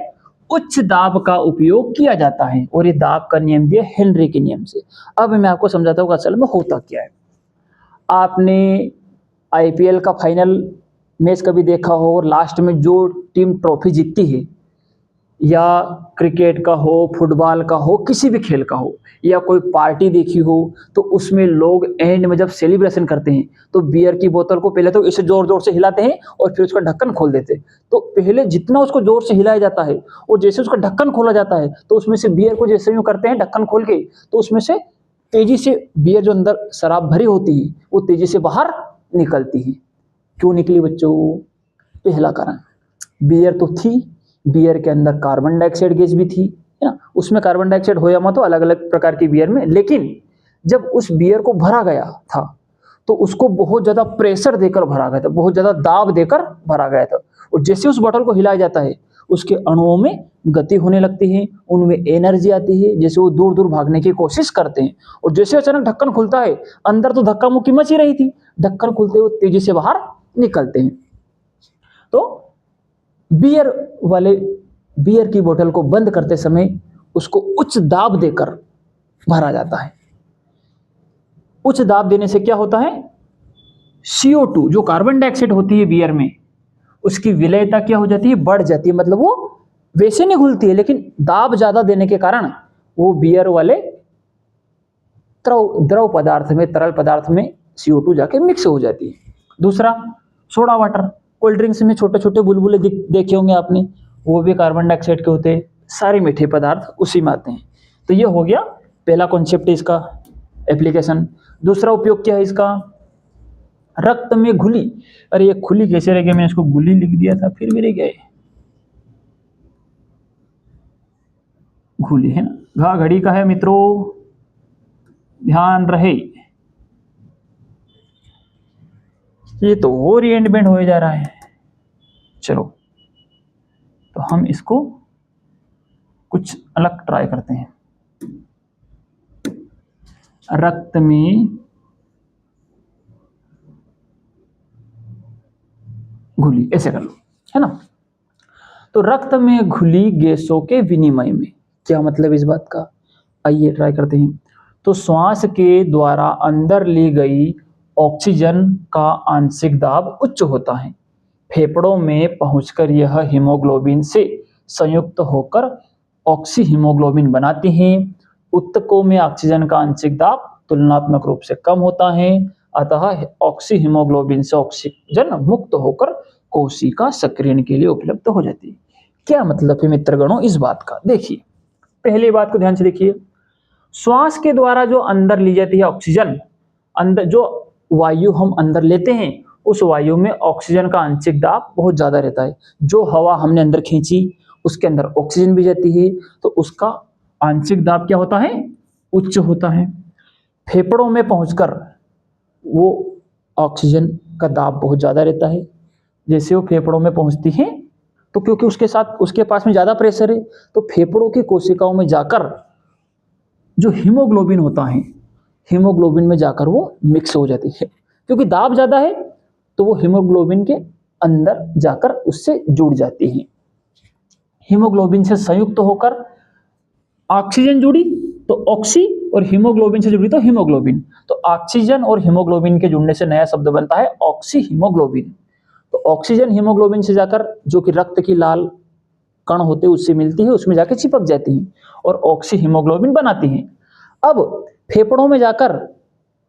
उच्च दाब का उपयोग किया जाता है, और ये दाब का नियम दिया हेनरी के नियम से। अब मैं आपको समझाता हूँ असल में होता क्या है। आपने IPL का फाइनल मैच कभी देखा हो, और लास्ट में जो टीम ट्रॉफी जीतती है, या क्रिकेट का हो, फुटबॉल का हो, किसी भी खेल का हो, या कोई पार्टी देखी हो, तो उसमें लोग एंड में जब सेलिब्रेशन करते हैं तो बियर की बोतल को पहले तो इसे जोर जोर से हिलाते हैं और फिर उसका ढक्कन खोल देते हैं। तो पहले जितना उसको जोर से हिलाया जाता है और जैसे उसका ढक्कन खोला जाता है, तो उसमें से बियर को जैसे यूँ करते हैं ढक्कन खोल के, तो उसमें से तेजी से बियर, जो अंदर शराब भरी होती है, वो तेजी से बाहर निकलती है। क्यों निकली बच्चों? पहला कारण, बियर तो थी, बियर के अंदर कार्बन डाइऑक्साइड गैस भी थी, है ना, उसमें कार्बन डाइऑक्साइड हो या मत हो, अलग अलग प्रकार की बियर में, लेकिन जब उस बियर को भरा गया था तो उसको बहुत ज्यादा प्रेशर देकर भरा गया था, बहुत ज्यादा दाब देकर भरा गया था, और जैसे उस बोतल को हिलाया जाता है उसके अणुओं में गति होने लगती है, उनमें एनर्जी आती है, जैसे वो दूर दूर भागने की कोशिश करते हैं, और जैसे अचानक ढक्कन खुलता है, अंदर तो धक्का मुक्की मची रही थी, ढक्कन खुलते हुए तेजी से बाहर निकलते हैं। तो बियर की बोतल को बंद करते समय उसको उच्च दाब देकर भरा जाता है। उच्च दाब देने से क्या होता है, CO2 जो कार्बन डाइऑक्साइड होती है बियर में, उसकी विलेयता क्या हो जाती है, बढ़ जाती है, मतलब वो वैसे नहीं घुलती है, लेकिन दाब ज्यादा देने के कारण वो बियर वाले द्रव पदार्थ में, तरल पदार्थ में CO2 जाके मिक्स हो जाती है। दूसरा सोडा वाटर, कोल्ड ड्रिंक्स में छोटे छोटे बुलबुले देखे होंगे आपने, वो भी कार्बन डाइऑक्साइड के होते हैं। सारे मीठे पदार्थ उसी में आते हैं। तो ये हो गया पहला कॉन्सेप्ट इसका एप्लीकेशन। दूसरा उपयोग क्या है इसका, रक्त में घुली, अरे ये खुली कैसे रह गया, मैंने इसको गुली लिख दिया था, फिर भी रह गया घुली है ना। घा घड़ी का है मित्रों, ध्यान रहे। ये तो वो रीएंडमेंट हो जा रहा है। चलो तो हम इसको कुछ अलग ट्राई करते हैं। रक्त में घुली, ऐसे कर लो, है ना। तो रक्त में घुली गैसों के विनिमय में, क्या मतलब इस बात का, आइए ट्राई करते हैं। तो श्वास के द्वारा अंदर ली गई ऑक्सीजन का आंशिक दाब उच्च होता है। फेफड़ों में पहुंचकर यह हीमोग्लोबिन से संयुक्त होकर ऑक्सी हीमोग्लोबिन बनाती हैं। ऊतकों में ऑक्सीजन का आंशिक दाब तुलनात्मक रूप से कम होता है, अतः ऑक्सी हीमोग्लोबिन से ऑक्सीजन मुक्त होकर कोशिका सक्रियण के लिए उपलब्ध हो जाती है। क्या मतलब है मित्रगणों इस बात का, देखिए पहली बात को ध्यान से देखिए। श्वास के द्वारा जो अंदर ली जाती है ऑक्सीजन, अंदर जो वायु हम अंदर लेते हैं, उस वायु में ऑक्सीजन का आंशिक दाब बहुत ज्यादा रहता है। जो हवा हमने अंदर खींची उसके अंदर ऑक्सीजन भी जाती है, तो उसका आंशिक दाब क्या होता है, उच्च होता है। फेफड़ों में पहुंचकर वो ऑक्सीजन का दाब बहुत ज्यादा रहता है। जैसे वो फेफड़ों में पहुंचती है तो क्योंकि उसके साथ उसके पास में ज्यादा प्रेशर है, तो फेफड़ों की कोशिकाओं में जाकर जो हीमोग्लोबिन होता है, हीमोग्लोबिन में जाकर वो मिक्स हो जाती है। क्योंकि दाब ज्यादा है तो वो हीमोग्लोबिन के अंदर जाकर उससे जुड़ जाती है। हीमोग्लोबिन से संयुक्त होकर ऑक्सीजन जुड़ी तो ऑक्सी, और हीमोग्लोबिन से जुड़ी तो हीमोग्लोबिन। तो ऑक्सीजन और हीमोग्लोबिन के जुड़ने से नया शब्द बनता है ऑक्सी हीमोग्लोबिन। तो ऑक्सीजन हीमोग्लोबिन से जाकर जो कि रक्त की लाल कण होते हैं उससे मिलती है, उसमें जाकर चिपक जाती है और ऑक्सी हीमोग्लोबिन बनाती है। अब फेफड़ों में जाकर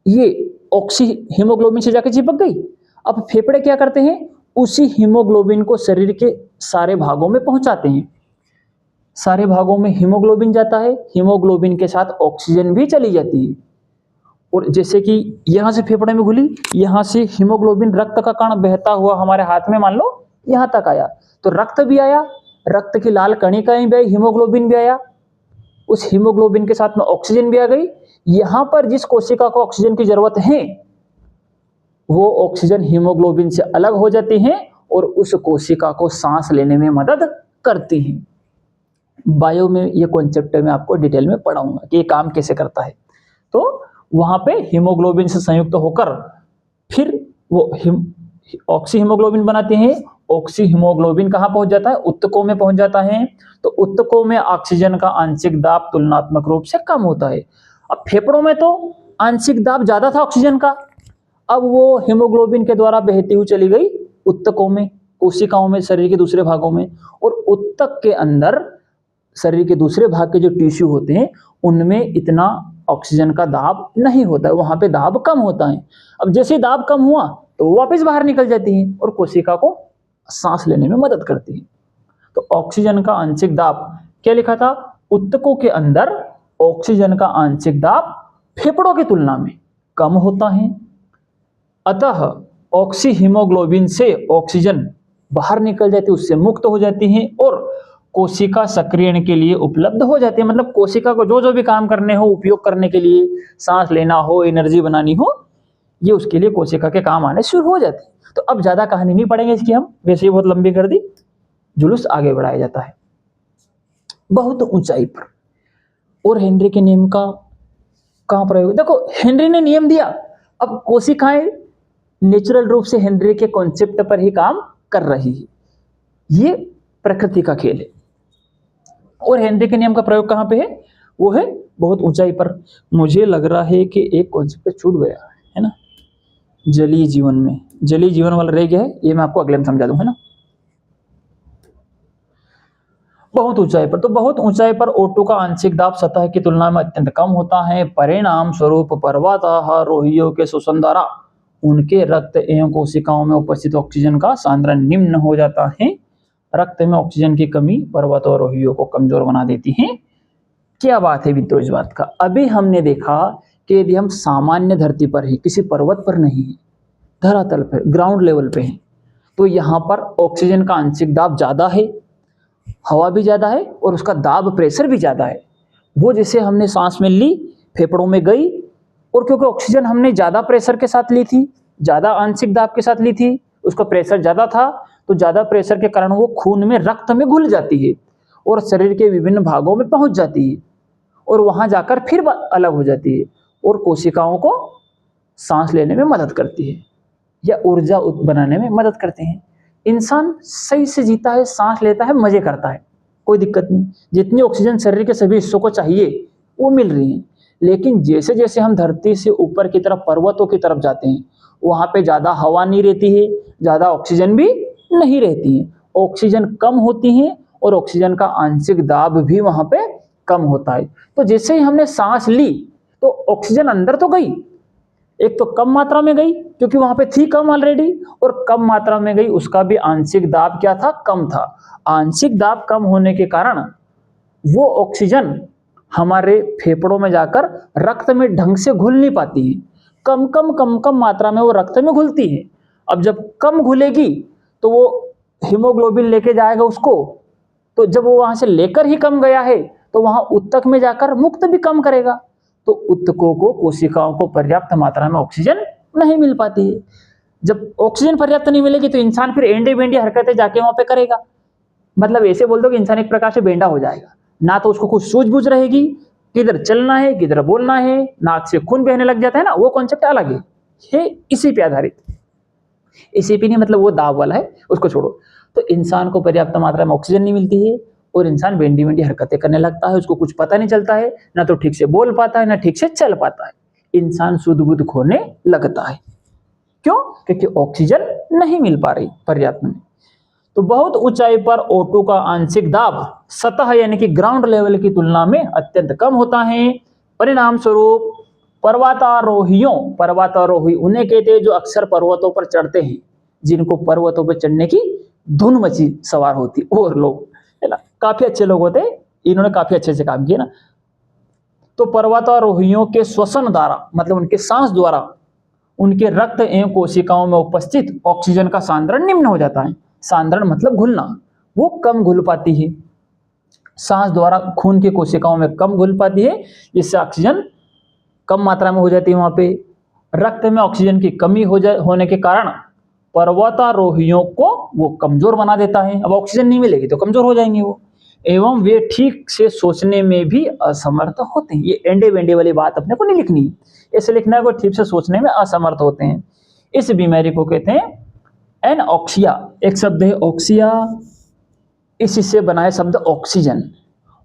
ये ऑक्सी हीमोग्लोबिन से जाकर चिपक गई। अब फेफड़े क्या करते हैं, उसी हीमोग्लोबिन को शरीर के सारे भागों में पहुंचाते हैं। सारे भागों में हीमोग्लोबिन जाता है, हीमोग्लोबिन के साथ ऑक्सीजन भी चली जाती है। और जैसे कि यहां से फेफड़े में घुली, यहां से हीमोग्लोबिन रक्त का कण बहता हुआ हमारे हाथ में मान लो यहां तक आया, तो रक्त भी आया, रक्त की लाल कणिकाएं भी आई, हीमोग्लोबिन भी आया, उस हीमोग्लोबिन के साथ में ऑक्सीजन भी आ गई। यहां पर जिस कोशिका को ऑक्सीजन की जरूरत है वो ऑक्सीजन हीमोग्लोबिन से अलग हो जाती है और उस कोशिका को सांस लेने में मदद करती है। बायो में ये कॉन्सेप्ट मैं आपको डिटेल में पढ़ाऊंगा कि ये काम कैसे करता है। तो वहां पे हीमोग्लोबिन से संयुक्त होकर फिर वो ऑक्सी हीमोग्लोबिन बनाते हैं। ऑक्सी हीमोग्लोबिन कहां पहुंच जाता है, ऊतकों में पहुंच जाता है। तो ऊतकों में ऑक्सीजन का आंशिक दाब तुलनात्मक रूप से कम होता है। अब फेफड़ों में तो आंशिक दाब ज्यादा था ऑक्सीजन का, अब वो हीमोग्लोबिन के द्वारा बहती हुई चली गई ऊतकों में, कोशिकाओं में, शरीर के दूसरे भागों में। और ऊतक के अंदर शरीर के दूसरे भाग के जो टिश्यू होते हैं उनमें इतना ऑक्सीजन का दाब नहीं होता है, वहां पे दाब कम होता है। अब जैसे दाब कम हुआ तो वो वापस बाहर निकल जाती है और कोशिका को सांस लेने में मदद करती है। तो ऑक्सीजन का आंशिक दाब क्या लिखा था, ऊतकों के अंदर ऑक्सीजन का आंशिक दाब फेफड़ों की तुलना में कम होता है, अतः ऑक्सी हीमोग्लोबिन से ऑक्सीजन बाहर निकल जाती है, उससे मुक्त हो जाती है और कोशिका सक्रियण के लिए उपलब्ध हो जाती है। मतलब कोशिका को जो जो भी काम करने हो, उपयोग करने के लिए, सांस लेना हो, एनर्जी बनानी हो, ये उसके लिए कोशिका के काम आने शुरू हो जाते हैं। तो अब ज्यादा कहानी नहीं पढ़ेंगे इसकी, हम वैसे ही बहुत लंबी कर दी, जुलूस आगे बढ़ाया जाता है बहुत ऊंचाई पर। और हेनरी के नियम का कहां प्रयोग, देखो हेनरी ने नियम दिया, अब कोशिकाएं नेचुरल रूप से हेनरी के कॉन्सेप्ट पर ही काम कर रही है। ये प्रकृति का खेल है। और हेनरी के नियम का प्रयोग कहां पे है, वो है बहुत ऊंचाई पर। मुझे लग रहा है कि एक कॉन्सेप्ट छूट गया है ना, जलीय जीवन में, जलीय जीवन वाला रह गया है, ये मैं आपको अगले में समझा दूं, है ना। बहुत ऊंचाई पर, तो बहुत ऊंचाई पर O2 का आंशिक दाब सतह की तुलना में अत्यंत कम होता है। परिणाम स्वरूप पर्वतारोहियों के श्वसन द्वारा उनके रक्त एवं कोशिकाओं में उपस्थित ऑक्सीजन का सांद्रण निम्न हो जाता है। रक्त में ऑक्सीजन की कमी पर्वतारोहियों को कमजोर बना देती है। क्या बात है मित्रों इस बात का? अभी हमने देखा कि यदि हम सामान्य धरती पर ही, किसी पर्वत पर नहीं, धरातल पर ग्राउंड लेवल पे हैं, तो यहाँ पर ऑक्सीजन का आंशिक दाब ज़्यादा है, हवा भी ज़्यादा है और उसका दाब प्रेशर भी ज़्यादा है। वो जैसे हमने सांस में ली, फेफड़ों में गई, और क्योंकि ऑक्सीजन हमने ज़्यादा प्रेशर के साथ ली थी, ज़्यादा आंशिक दाब के साथ ली थी, उसका प्रेशर ज़्यादा था, तो ज़्यादा प्रेशर के कारण वो खून में, रक्त में घुल जाती है और शरीर के विभिन्न भागों में पहुँच जाती है और वहाँ जाकर फिर अलग हो जाती है और कोशिकाओं को सांस लेने में मदद करती है या ऊर्जा बनाने में मदद करते हैं। इंसान सही से जीता है, सांस लेता है, मजे करता है, कोई दिक्कत नहीं। जितनी ऑक्सीजन शरीर के सभी हिस्सों को चाहिए वो मिल रही है। लेकिन जैसे जैसे हम धरती से ऊपर की तरफ, पर्वतों की तरफ जाते हैं, वहाँ पे ज़्यादा हवा नहीं रहती है, ज़्यादा ऑक्सीजन भी नहीं रहती है, ऑक्सीजन कम होती है और ऑक्सीजन का आंशिक दाब भी वहाँ पे कम होता है। तो जैसे ही हमने सांस ली तो ऑक्सीजन अंदर तो गई, एक तो कम मात्रा में गई क्योंकि वहां पे थी कम ऑलरेडी, और कम मात्रा में गई, उसका भी आंशिक दाब क्या था? कम था। आंशिक दाब कम होने के कारण वो ऑक्सीजन हमारे फेफड़ों में जाकर रक्त में ढंग से घुल नहीं पाती है, कम कम मात्रा में वो रक्त में घुलती है। अब जब कम घुलेगी तो वो हीमोग्लोबिन लेके जाएगा उसको, तो जब वो वहां से लेकर ही कम गया है तो वहां उत्तक में जाकर मुक्त भी कम करेगा, तो उत्तकों को, कोशिकाओं को पर्याप्त मात्रा में ऑक्सीजन नहीं मिल पाती है। जब ऑक्सीजन पर्याप्त नहीं मिलेगी तो इंसान फिर एंडे बेंडी हरकतें जाके वहां पे करेगा। मतलब ऐसे बोल दो कि इंसान एक प्रकार से बेंडा हो जाएगा, ना तो उसको कुछ सूझबूझ रहेगी, किधर चलना है, किधर बोलना है, नाक से खून बहने लग जाता है ना, वो कॉन्सेप्ट अलग है इसी पे आधारित। इसी पे नहीं, मतलब वो दाव वाला है, उसको छोड़ो। तो इंसान को पर्याप्त मात्रा में ऑक्सीजन नहीं मिलती है और इंसान बेंडी बेंडी हरकतें करने लगता है, उसको कुछ पता नहीं चलता है, ना तो ठीक से बोल पाता है, ना ठीक से चल पाता है, इंसान सुध बुध खोने लगता है। क्यों? क्योंकि ऑक्सीजन नहीं मिल पा रही पर्याप्त में। तो बहुत ऊंचाई पर O2 का आंशिक दाब सतह यानी कि ग्राउंड लेवल की तुलना में अत्यंत कम होता है। परिणाम स्वरूप पर्वतारोही उन्हें कहते हैं जो अक्सर पर्वतों पर चढ़ते हैं, जिनको पर्वतों पर चढ़ने की धुन मची सवार होती, और लोग है ना, काफी अच्छे लोग होते, इन्होंने काफी अच्छे से काम किया ना। तो पर्वतारोहियों के श्वसन द्वारा, मतलब उनके सांस द्वारा, उनके रक्त एवं कोशिकाओं में उपस्थित ऑक्सीजन का सांद्रण निम्न हो जाता है। सांद्रण मतलब घुलना, वो कम घुल पाती है, सांस द्वारा खून की कोशिकाओं में कम घुल पाती है, जिससे ऑक्सीजन कम मात्रा में हो जाती है। वहां पे रक्त में ऑक्सीजन की कमी होने के कारण पर्वतारोहियों को वो कमजोर बना देता है। अब ऑक्सीजन नहीं मिलेगी तो कमजोर हो जाएंगे वो, एवं वे ठीक से सोचने में भी असमर्थ होते हैं। ये एंडे वेंडे वाली बात अपने को नहीं लिखनी, ऐसे लिखना है वो ठीक से सोचने में असमर्थ होते हैं। इस बीमारी को कहते हैं एनऑक्सिया। एक शब्द है ऑक्सिया, इसी से बना है शब्द ऑक्सीजन,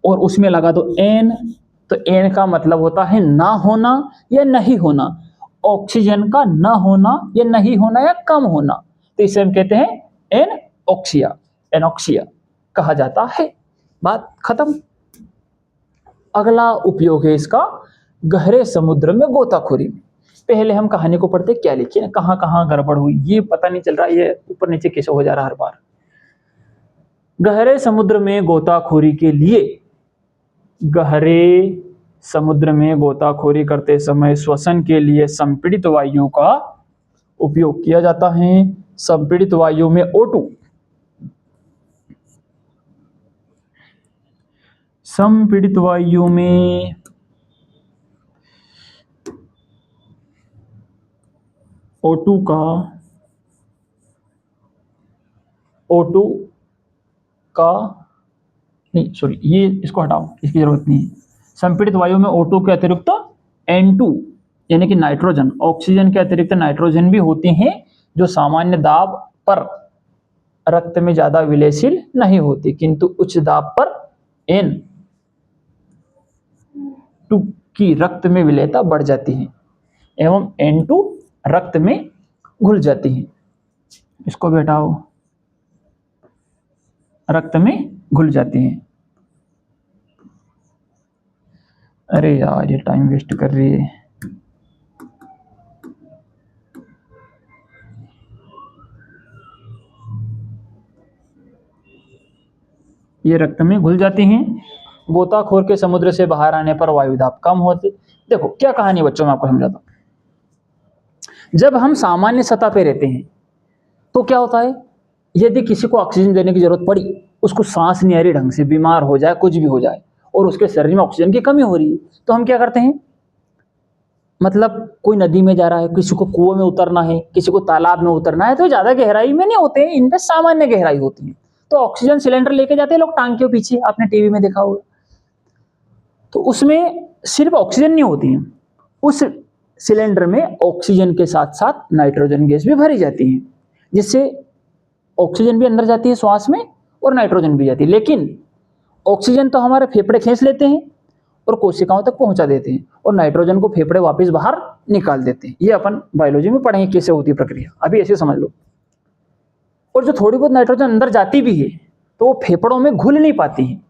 और उसमें लगा दो एन, तो एन का मतलब होता है ना होना या नहीं होना, ऑक्सीजन का ना होना या नहीं होना या कम होना, तो इसे हम कहते हैं एनऑक्सिया, एनऑक्सिया कहा जाता है। बात खत्म। अगला उपयोग है इसका गहरे समुद्र में गोताखोरी। पहले हम कहानी को पढ़ते, क्या लिखी ना, कहां कहां गड़बड़ हुई ये पता नहीं चल रहा, ये ऊपर नीचे कैसे हो जा रहा हर बार। गहरे समुद्र में गोताखोरी के लिए, गहरे समुद्र में गोताखोरी करते समय श्वसन के लिए संपीड़ित वायु का उपयोग किया जाता है। संपीड़ित वायु में O2, संपीड़ित वायु में O2 का नहीं, सॉरी, ये इसको हटाओ, इसकी जरूरत नहीं है। संपीड़ित वायु में O2 के अतिरिक्त N2 यानी कि नाइट्रोजन, ऑक्सीजन के अतिरिक्त नाइट्रोजन भी होती हैं, जो सामान्य दाब पर रक्त में ज्यादा विलयशील नहीं होती, किंतु उच्च दाब पर N2 की रक्त में विलयता बढ़ जाती है एवं N2 रक्त में घुल जाती है। इसको भी हटाओ, रक्त में घुल जाती हैं। अरे यार ये टाइम वेस्ट कर रही है। ये रक्त में घुल जाती हैं। गोताखोर के समुद्र से बाहर आने पर वायुदाब कम होते। देखो क्या कहानी बच्चों, मैं आपको समझाता हूं। जब हम सामान्य सतह पे रहते हैं तो क्या होता है, यदि किसी को ऑक्सीजन देने की जरूरत पड़ी, उसको सांस नहीं आ रही ढंग से, बीमार हो जाए, कुछ भी हो जाए, और उसके शरीर में ऑक्सीजन की कमी हो रही है, तो हम क्या करते हैं, मतलब कोई नदी में जा रहा है, किसी को कुएं में उतरना है, किसी को तालाब में उतरना है, तो ज़्यादा गहराई में नहीं होते हैं, इन पे सामान्य गहराई होती है। तो ऑक्सीजन सिलेंडर लेके जाते हैं लोग टांग के पीछे, आपने टीवी में देखा होगा। तो उसमें सिर्फ ऑक्सीजन नहीं होती है, उस सिलेंडर में ऑक्सीजन के साथ साथ नाइट्रोजन गैस भी भरी जाती है, जिससे ऑक्सीजन भी अंदर जाती है श्वास में और नाइट्रोजन भी जाती है। लेकिन ऑक्सीजन तो हमारे फेफड़े खींच लेते हैं और कोशिकाओं तक पहुंचा देते हैं, और नाइट्रोजन को फेफड़े वापस बाहर निकाल देते हैं। ये अपन बायोलॉजी में पढ़ेंगे कैसे होती है प्रक्रिया, अभी ऐसे समझ लो। और जो थोड़ी बहुत नाइट्रोजन अंदर जाती भी है तो वो फेफड़ों में घुल नहीं पाती है।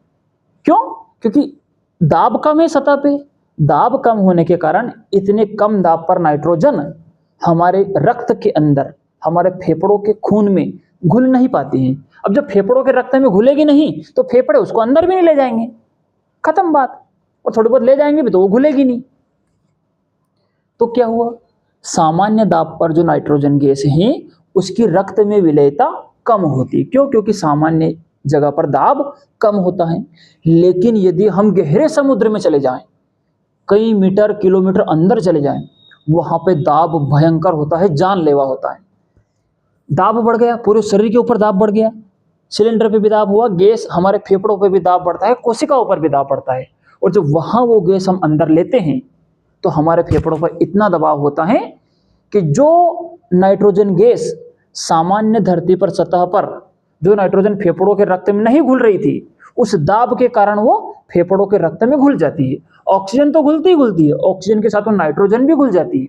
क्यों? क्योंकि दाब कम है सतह पे। दाब कम होने के कारण इतने कम दाब पर नाइट्रोजन हमारे रक्त के अंदर, हमारे फेफड़ों के खून में घुल नहीं पाती है। अब जब फेफड़ों के रक्त में घुलेगी नहीं तो फेफड़े उसको अंदर भी नहीं ले जाएंगे, खत्म बात। और थोड़ी बहुत ले जाएंगे भी तो वो घुलेगी नहीं। तो क्या हुआ, सामान्य दाब पर जो नाइट्रोजन गैस है उसकी रक्त में विलेयता कम होती है। क्यों? क्योंकि सामान्य जगह पर दाब कम होता है। लेकिन यदि हम गहरे समुद्र में चले जाएं, कई मीटर किलोमीटर अंदर चले जाएं, वहां पे दाब भयंकर होता है, जानलेवा होता है। दाब बढ़ गया, पूरे शरीर के ऊपर दाब बढ़ गया, सिलेंडर पे भी दाब हुआ, गैस हमारे फेफड़ों पे भी दाब बढ़ता है, कोशिकाओं पर भी दाब बढ़ता है। और जब वहां वो गैस हम अंदर लेते हैं तो हमारे फेफड़ों पर इतना दबाव होता है कि जो नाइट्रोजन गैस सामान्य धरती पर सतह पर, जो नाइट्रोजन फेफड़ों के रक्त में नहीं घुल रही थी, उस दाब के कारण वो फेफड़ों के रक्त में घुल जाती है। ऑक्सीजन तो घुलती ही घुलती है, ऑक्सीजन के साथ वो नाइट्रोजन भी घुल जाती है।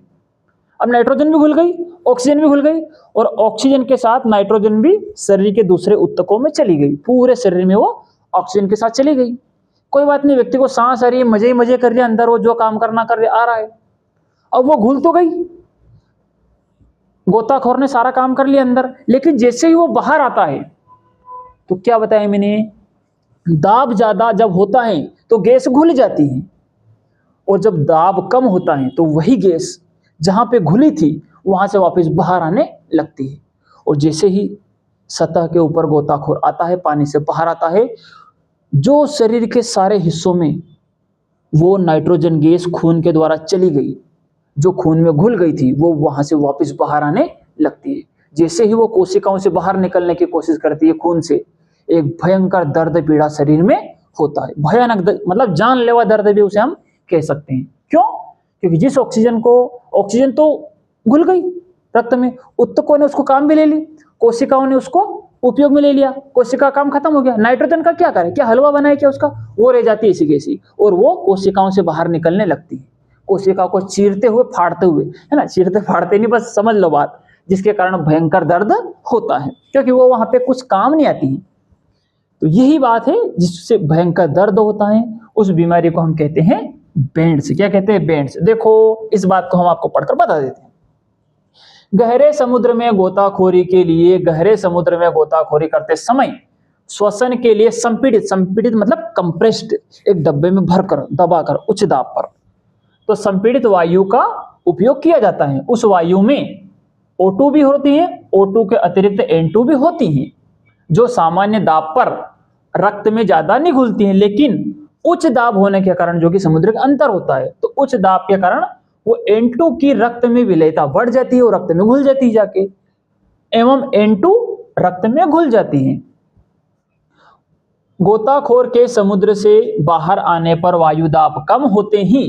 अब नाइट्रोजन भी घुल गई, ऑक्सीजन भी घुल गई, और ऑक्सीजन के साथ नाइट्रोजन भी शरीर के दूसरे ऊतकों में चली गई, पूरे शरीर में वो ऑक्सीजन के साथ चली गई। कोई बात नहीं, व्यक्ति को सांस आ रही है, मजे ही मजे कर रही है, अंदर वो जो काम करना कर रहा आ रहा है। अब वो घुल तो गई, गोताखोर ने सारा काम कर लिया अंदर, लेकिन जैसे ही वो बाहर आता है तो क्या बताया मैंने, दाब ज्यादा जब होता है तो गैस घुल जाती है, और जब दाब कम होता है तो वही गैस जहां पे घुली थी वहां से वापस बाहर आने लगती है। और जैसे ही सतह के ऊपर गोताखोर आता है, पानी से बाहर आता है, जो शरीर के सारे हिस्सों में वो नाइट्रोजन गैस खून के द्वारा चली गई, जो खून में घुल गई थी, वो वहां से वापस बाहर आने लगती है। जैसे ही वो कोशिकाओं से बाहर निकलने की कोशिश करती है खून से, एक भयंकर दर्द पीड़ा शरीर में होता है। भयानक मतलब जानलेवा दर्द भी उसे हम कह सकते हैं। क्यों? क्योंकि जिस ऑक्सीजन को, ऑक्सीजन तो घुल गई रक्त में, ऊतकों ने उसको काम भी ले ली, कोशिकाओं ने उसको उपयोग में ले लिया, कोशिका काम खत्म हो गया। नाइट्रोजन का क्या करे, क्या हलवा बनाए क्या उसका, वो रह जाती है इसी कैसी, और वो कोशिकाओं से बाहर निकलने लगती है, कोशिका को चीरते हुए, फाड़ते हुए, है ना, चीरते फाड़ते नहीं, बस समझ लो बात, जिसके कारण भयंकर दर्द होता है, क्योंकि वो वहां पे कुछ काम नहीं आती है। तो यही बात है जिससे भयंकर दर्द होता है, उस बीमारी को हम कहते हैं बेंड्स। क्या कहते हैं? बेंड्स। देखो इस बात को हम आपको पढ़कर बता देते हैं। गहरे समुद्र में गोताखोरी के लिए, गहरे समुद्र में गोताखोरी करते समय श्वसन के लिए संपीड़ित, संपीड़ित मतलब कंप्रेस्ड, एक डब्बे में भरकर, दबाकर, उच्च दाब पर, तो संपीड़ित वायु का उपयोग किया जाता है। उस वायु में O2 भी होती है, O2 के अतिरिक्त N2 भी होती हैं, जो सामान्य दाब पर रक्त में ज्यादा नहीं घुलती हैं, लेकिन उच्च दाब होने के कारण, जो कि समुद्र का अंतर होता है, तो उच्च दाब के कारण वो N2 की रक्त में विलेयता बढ़ जाती है और रक्त में घुल जाती है जाके, एवं N2 रक्त में घुल जाती है। गोताखोर के समुद्र से बाहर आने पर वायु दाब कम होते ही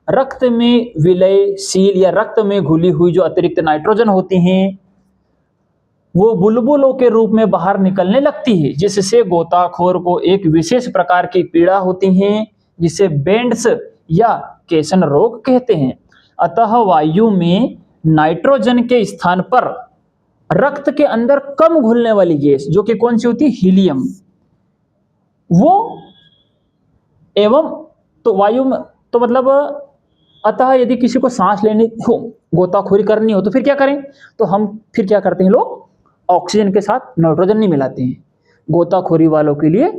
रक्त में विलयशील या रक्त में घुली हुई जो अतिरिक्त नाइट्रोजन होती हैं, वो बुलबुलों के रूप में बाहर निकलने लगती है, जिससे गोताखोर को एक विशेष प्रकार की पीड़ा होती है, जिसे बेंड्स या केसन रोग कहते हैं। अतः वायु में नाइट्रोजन के स्थान पर रक्त के अंदर कम घुलने वाली गैस, जो कि कौन सी होती है? हीलियम, वो एवं तो वायु में तो मतलब अतः यदि किसी को सांस लेनी हो, गोताखोरी करनी हो, तो फिर क्या करें? तो हम फिर क्या करते हैं, लोग ऑक्सीजन के साथ नाइट्रोजन नहीं मिलाते हैं। गोताखोरी वालों के लिए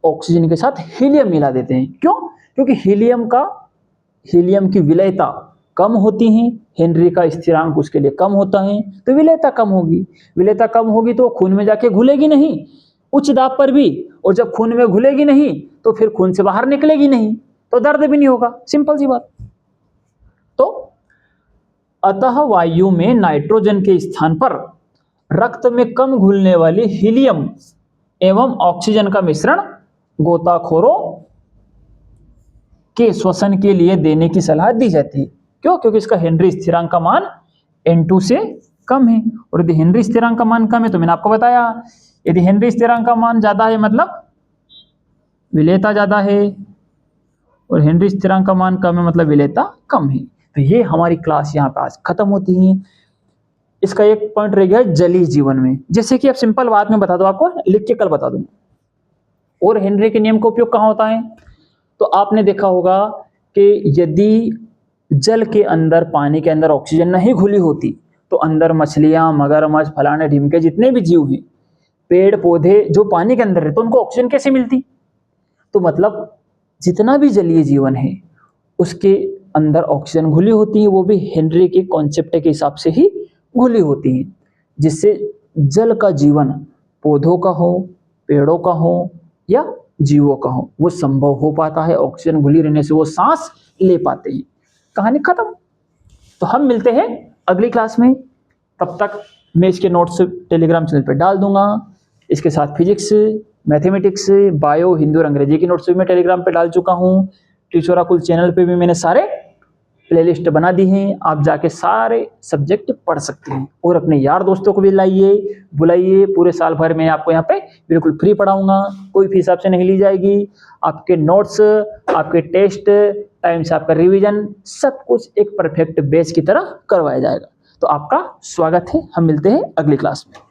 ऑक्सीजन के साथ हीलियम मिला देते हैं। क्यों? क्योंकि हीलियम की विलेयता कम होती है, हेनरी का स्थिरांक उसके लिए कम होता है, तो विलेयता कम होगी। विलेयता कम होगी तो खून में जाके घुलेगी नहीं उच्च दाब पर भी, और जब खून में घुलेगी नहीं तो फिर खून से बाहर निकलेगी नहीं, तो दर्द भी नहीं होगा। सिंपल सी बात। तो अतः वायु में नाइट्रोजन के स्थान पर रक्त में कम घुलने वाली हीलियम एवं ऑक्सीजन का मिश्रण गोताखोरों के श्वसन के लिए देने की सलाह दी जाती है। क्यों? क्योंकि इसका हेनरी स्थिरांक का मान N2 से कम है, और यदि हेनरी स्थिरांक का मान कम है तो मैंने आपको बताया, यदि हेनरी स्थिरांक का मान ज्यादा है मतलब विलेयता ज्यादा है, और हेनरी स्थिरांक का मान कम है मतलब विलेयता कम है। तो ये हमारी क्लास यहाँ पे आज खत्म होती है। इसका एक पॉइंट रह गया जलीय जीवन में, जैसे कि अब सिंपल बात में बता दो, आपको लिख के कल बता दूंगा। और हेनरी के नियम का उपयोग कहाँ होता है? तो आपने देखा होगा कि यदि जल के अंदर, पानी के अंदर ऑक्सीजन नहीं घुली होती तो अंदर मछलियां, मगरमच्छ, फलाने ढिमके जितने भी जीव हैं, पेड़ पौधे जो पानी के अंदर रहते, उनको ऑक्सीजन कैसे मिलती? तो मतलब जितना भी जलीय जीवन है उसके अंदर ऑक्सीजन घुली होती है, वो भी हेनरी के कॉन्सेप्ट के हिसाब से ही घुली होती है, जिससे जल का जीवन, पौधों का हो, पेड़ों का हो या जीवों का हो, वो संभव हो पाता है। ऑक्सीजन घुली रहने से वो सांस ले पाते हैं। कहानी खत्म। तो हम मिलते हैं अगली क्लास में। तब तक मैं इसके नोट्स टेलीग्राम चैनल पर डाल दूंगा। इसके साथ फिजिक्स, मैथमेटिक्स, बायो, हिंदी और अंग्रेजी की नोट्स भी मैं टेलीग्राम पे डाल चुका हूँ। टीचर कुल चैनल पे भी मैंने सारे प्लेलिस्ट बना दी हैं, आप जाके सारे सब्जेक्ट पढ़ सकते हैं। और अपने यार दोस्तों को भी लाइए, बुलाइए। पूरे साल भर में आपको यहाँ पे बिल्कुल फ्री पढ़ाऊंगा, कोई फीस आपसे नहीं ली जाएगी। आपके नोट्स, आपके टेस्ट, टाइम से आपका रिवीजन, सब कुछ एक परफेक्ट बेस की तरह करवाया जाएगा। तो आपका स्वागत है। हम मिलते हैं अगली क्लास में।